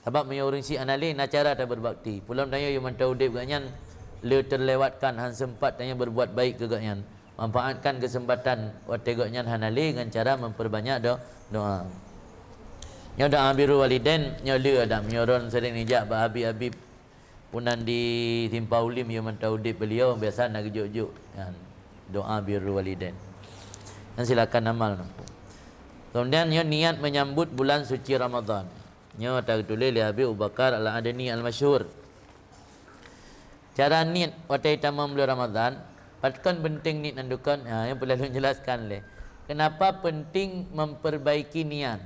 Sebab punya urang syik hanale na cara tak berbakti. Pulam tanya yo mantau udip gaknyan le terlewatkan han sempat tanya berbuat baik ke gaknyan. Manfaatkan kesempatan wategoknya hanale dengan cara memperbanyak doa. Nya doa birrul walidain nya le ada menyoron sering nijak ba habib-habib punan di Simpau Lim yo mantau dip beliau biasa nak gejuk-juk kan doa birrul walidain. Dan silakan amal nampu. Kemudian nya niat menyambut bulan suci Ramadan. Nya tak tulis li Habib Abu Bakar Al-Adani Al-Masyhur. Cara niat waktu tamam bulan Ramadan. Patkan penting ni nandukan, yang perlu jelaskan le. Kenapa penting memperbaiki niat?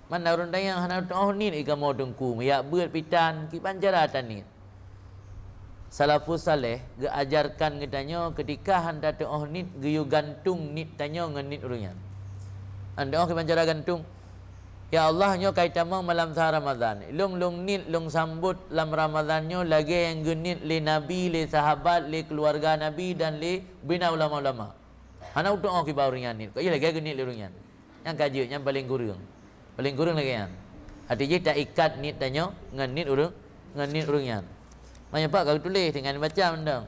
Mana orang dayang hana oh ni ika mau dengku, ya buat pitan ki panjara tani. Salafus saleh ge ajarkan gedanya ketika handa tu oh ni geyu gantung nit tanya ngan nit urunyan. Anda oh ki panjara gantung. Ya Allah nyo kaitamang malam sah Ramadan. Lung nit lung sambut lam Ramadan nyo lagi yang genit le nabi, le sahabat, le keluarga nabi dan le bina ulama-ulama. Hana utuk oh ki baurian nit. Kok iya lagi genit le urunyan. Yang kaji yang paling kurang. Paling kurang lagi yang. Artinya tak ikat nit tanya ngan nit urunyan. Banyak pak kau tulis dengan baca mendang.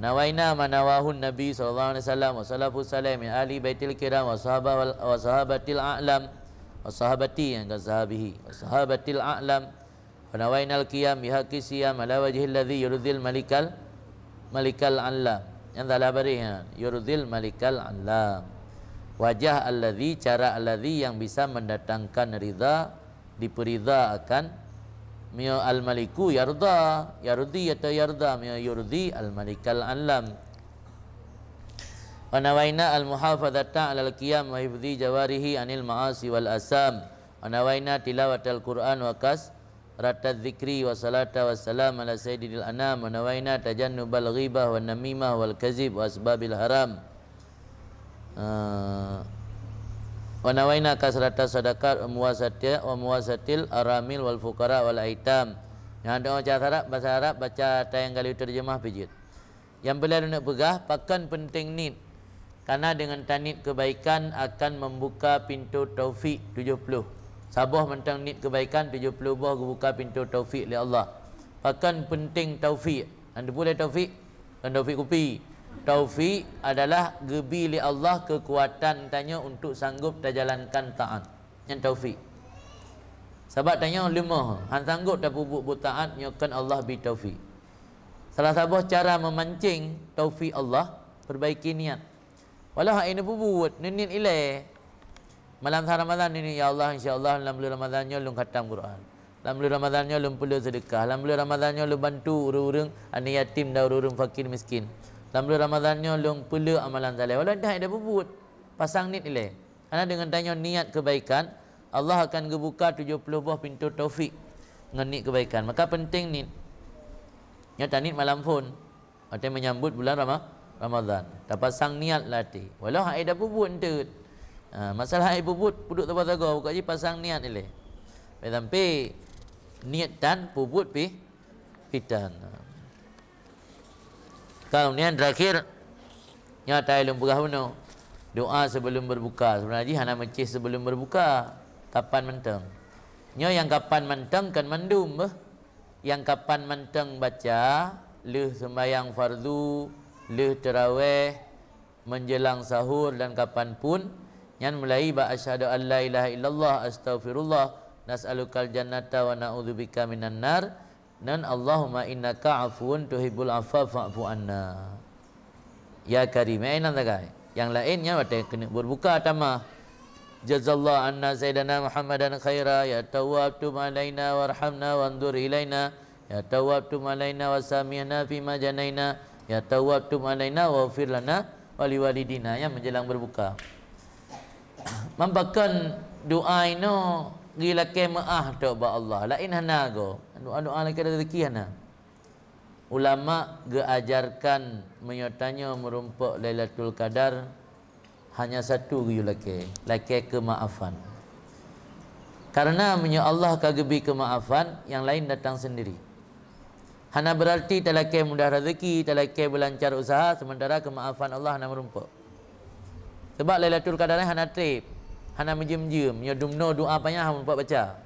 Nawaina manawahun Nabi sallallahu alaihi wasallam wa salafus salih min ahli baitil kiram wa sahabatil a'lam. Sahabati yang sahabihi sahabatil a'lam wa nawainal qiyam bihaqi siyam ala wajhil ladzi yurdil malikal alam yang dalam barinya yurdil malikal alam wajah alladzi cara alladzi yang bisa mendatangkan ridha diperidha akan mia al maliku yardi atau yarda mia yurdi al malikal alam. Wa nawaina al-muhafadzata 'alal qiyam wa hifdzi jawarihi 'anil ma'asi wal asam. Wa nawaina tilawatal Qur'an wa kasratadz dzikri wa salata wassalam ala sayyidil anam. Wa nawaina tajannubal ghibah wan namimah wal kadzib wa asbabil haram. Wa nawaina kasratas sadaqat wa muwasatil aramil wal fuqara wal aitam. Yang ada bahasa Arab baca tayang kali terjemah pijit. Yang beliau nak pegah pakan penting ni. Karena dengan tanit kebaikan akan membuka pintu taufik 70. Sabah mentang nit kebaikan 70 buah buka pintu taufik oleh Allah. Bahkan penting taufik. Anda boleh taufik? Dan taufik kopi. Taufik adalah gebi oleh Allah kekuatan tanya untuk sanggup terjalankan taat. Yang taufik. Sebab tanya lemah. Han sanggup tak buat taat nyokan Allah bi taufik. Salah satu cara memancing taufik Allah perbaiki niat. Walau ini buat nit ilai malam Ramadan ini ya Allah insyaallah dalam bulan Ramadannya lung khatam Quran. Dalam bulan Ramadannya lung perlu sedekah. Dalam bulan Ramadannya lung bantu urang-urang anak yatim dan urang fakir miskin. Dalam bulan Ramadannya lung perlu amalan saleh. Walau dah ada buat pasang nit ilai. Karena dengan tanya niat kebaikan Allah akan gebuka 70 buah pintu taufik dengan nit kebaikan. Maka penting nit. Nyata nit malam pun atau menyambut bulan Ramadan. Tak pasang niat latih. Walau hai dah bubut entut. Masalah hai bubut puduk tempat taga buka je pasang niat ile. Sampai niat dan bubut pitan. Kemudian terakhir nyata ilmu bergahuna. Doa sebelum berbuka. Sebenarnya hana mencis sebelum berbuka. Kapan mentang? Nya yang kapan mentang kan mandum yang kapan mentang baca leh sembahyang fardu leh tarawih menjelang sahur dan kapanpun yang mulai ba asyhadu an la ilaha illallah astaghfirullah nas'alukal jannata wa na'udzubika minan nar dan Allahumma innaka afuwun tuhibbul afwa fa'fu anna ya karim ainan tagai yang lainnya wate kena berbuka tamah jazallahu anna sayyidina Muhammadan khaira ya tawwab tub alaina warhamna wanzur ilaina ya Tawwab tub alaina wa samihna fima janaina, ya Tawwab tub alaina wa ighfir lana wa liwalidina, yang menjelang berbuka. Mampakan doa ino gila ke maah tu ba Allah. Lain hana go. Doa-doa lagi ada rezeki hana. Ulama geajarkan menyertanya merumpuk Lailatul Qadar hanya satu laki kemaafan. Karena Allah kagebi kemaafan, yang lain datang sendiri. Hana berarti talaki mudah rezeki, talaki berlancar usaha, sementara kemaafan Allah hana merumpuk. Sebab Lailatul Qadar hana trip, hana menjem-jem, nyodumno doa payah merumpuk baca.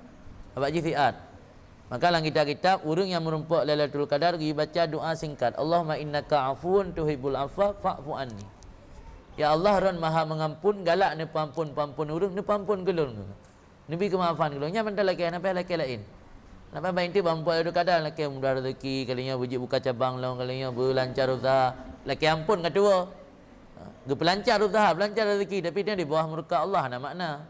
Abak jifiat. Maka dalam kitab-kitab urang yang merumpuk Lailatul Qadar pergi baca doa singkat. Allahumma innaka afuun tuhibbul afwa fa'fu anni. Ya Allah, ron maha mengampun, galak ni pampun urang, ni pampun gelun. Nabi kemaafan gelun. Nya mental laki, napa laki lain. Napa bain tu merumpuk Lailatul Qadar, laki mudah rezeki, kalinya buji buka cabang long, kalinya berlancar usaha. Laki ampun kedua. Ge pelancar usaha, pelancar rezeki, tapi dia di bawah murka Allah, ana makna.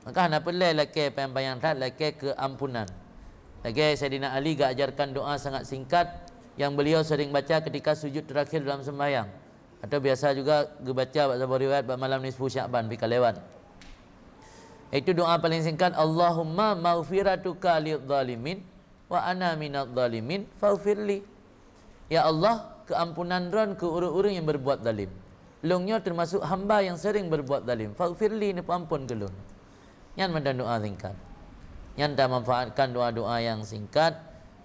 Maka hana pelai laki payang-payang tat, laki keampunan. Lagi Sayyidina Ali ajarkan doa sangat singkat yang beliau sering baca ketika sujud terakhir dalam sembahyang, atau biasa juga baca sebuah riwayat malam nisfu Sya'ban bika lewat. Itu doa paling singkat, Allahumma maghfiratuka lidh-dhalimin wa ana minadh dhalimin faghfirli. Ya Allah, keampunan ron ke orang-orang yang berbuat zalim. Lungnya termasuk hamba yang sering berbuat zalim. Faghfirli, ni ampun gelun. Yang mana doa singkat. Yang dah manfaatkan doa-doa yang singkat,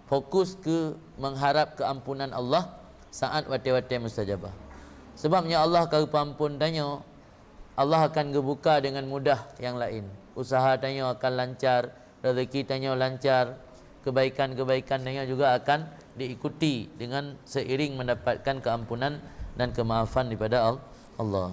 fokus ke mengharap keampunan Allah saat wati-wati mustajabah. Sebabnya Allah kalau pampun tanya, Allah akan gebuka dengan mudah yang lain. Usaha tanya akan lancar, rezeki tanya lancar, kebaikan-kebaikan tanya juga akan diikuti dengan seiring mendapatkan keampunan dan kemaafan daripada Allah.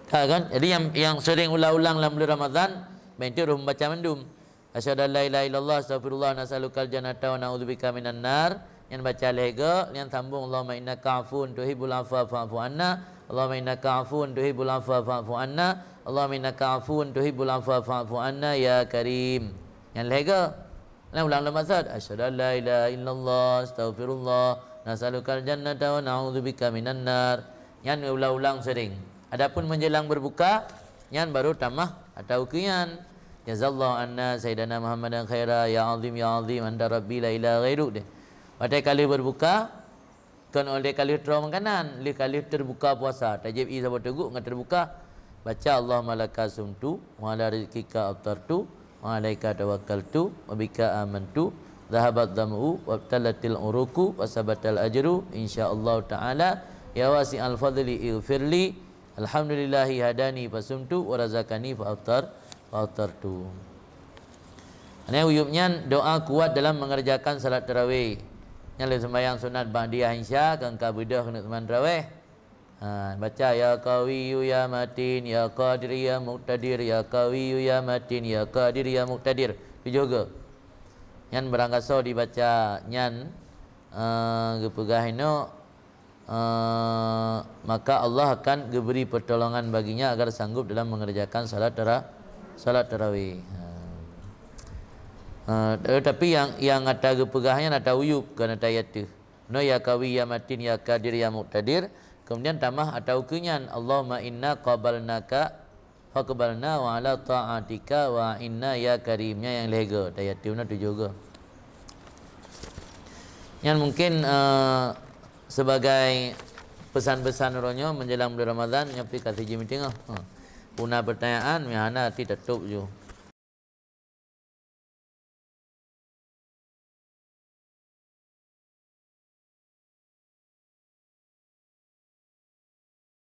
Kan? Jadi yang sering ulang-ulang dalam bulan Ramadan, bentuk rum baca mendum. Asyhadu an la ilaha illallah astaghfirullah nas'alukal jannata wa na'udzubika minan nar. Yang baca lega, yang sambung Allahumma innaka afuun tuhibbul afwa fa'fu anna. Allahumma innaka afuun tuhibbul afwa fa'fu anna. Allahumma innaka afuun tuhibbul afwa fa'fu anna ya karim. Yang lega. Nah ulang dalam maksud asyhadu an la ilaha illallah astaghfirullah nas'alukal jannata wa na'udzubika minan nar. Yang ulang-ulang sering. Adapun menjelang berbuka, yang baru tamah atau kian jazallahu anna sayyidina Muhammadan khaira ya azim anta rabbi la ilaha ghairuk deh. Pada kali berbuka kan oleh kali terus makanan, oleh kali terbuka puasa, tajib i sabar teguk dengan terbuka baca Allahumma laka sumtu wa ala rizqika aftartu wa alaika tawakkaltu wa bika amantu dhahabat dhamu wa talatil uruku wa sabatal ajru insyaallah taala ya wasi'al fadli ighfirli. Alhamdulillahi hadani fasumtu wa razaqani fa'aftartu. Ini uyupnya doa kuat dalam mengerjakan salat tarawih. Yang lain sembahyang sunat ba'diyah insya kan kabidah kena teman tarawih. Baca ya qawiyyu ya matin ya qadir ya muqtadir ya qawiyyu ya matin ya qadir ya muqtadir. Itu juga. Yang berangkasa dibaca nyan gepegah ino maka Allah akan beri pertolongan baginya agar sanggup dalam mengerjakan salat tarawih. Tapi yang ada gepegahnya ada uyub kerana ayat tu. No ya qawi ya matin ya qadir ya muqtadir. Kemudian tambah atau kunyan Allahumma inna qabalnaka faqbalna wa ala ta'atika wa inna ya karimnya yang lega. Ayat tu tu juga. Yang mungkin sebagai pesan-pesan ronya menjelang bulan Ramadan nyapi kasih jemiting punah pertanyaan mihana ti tutup ju.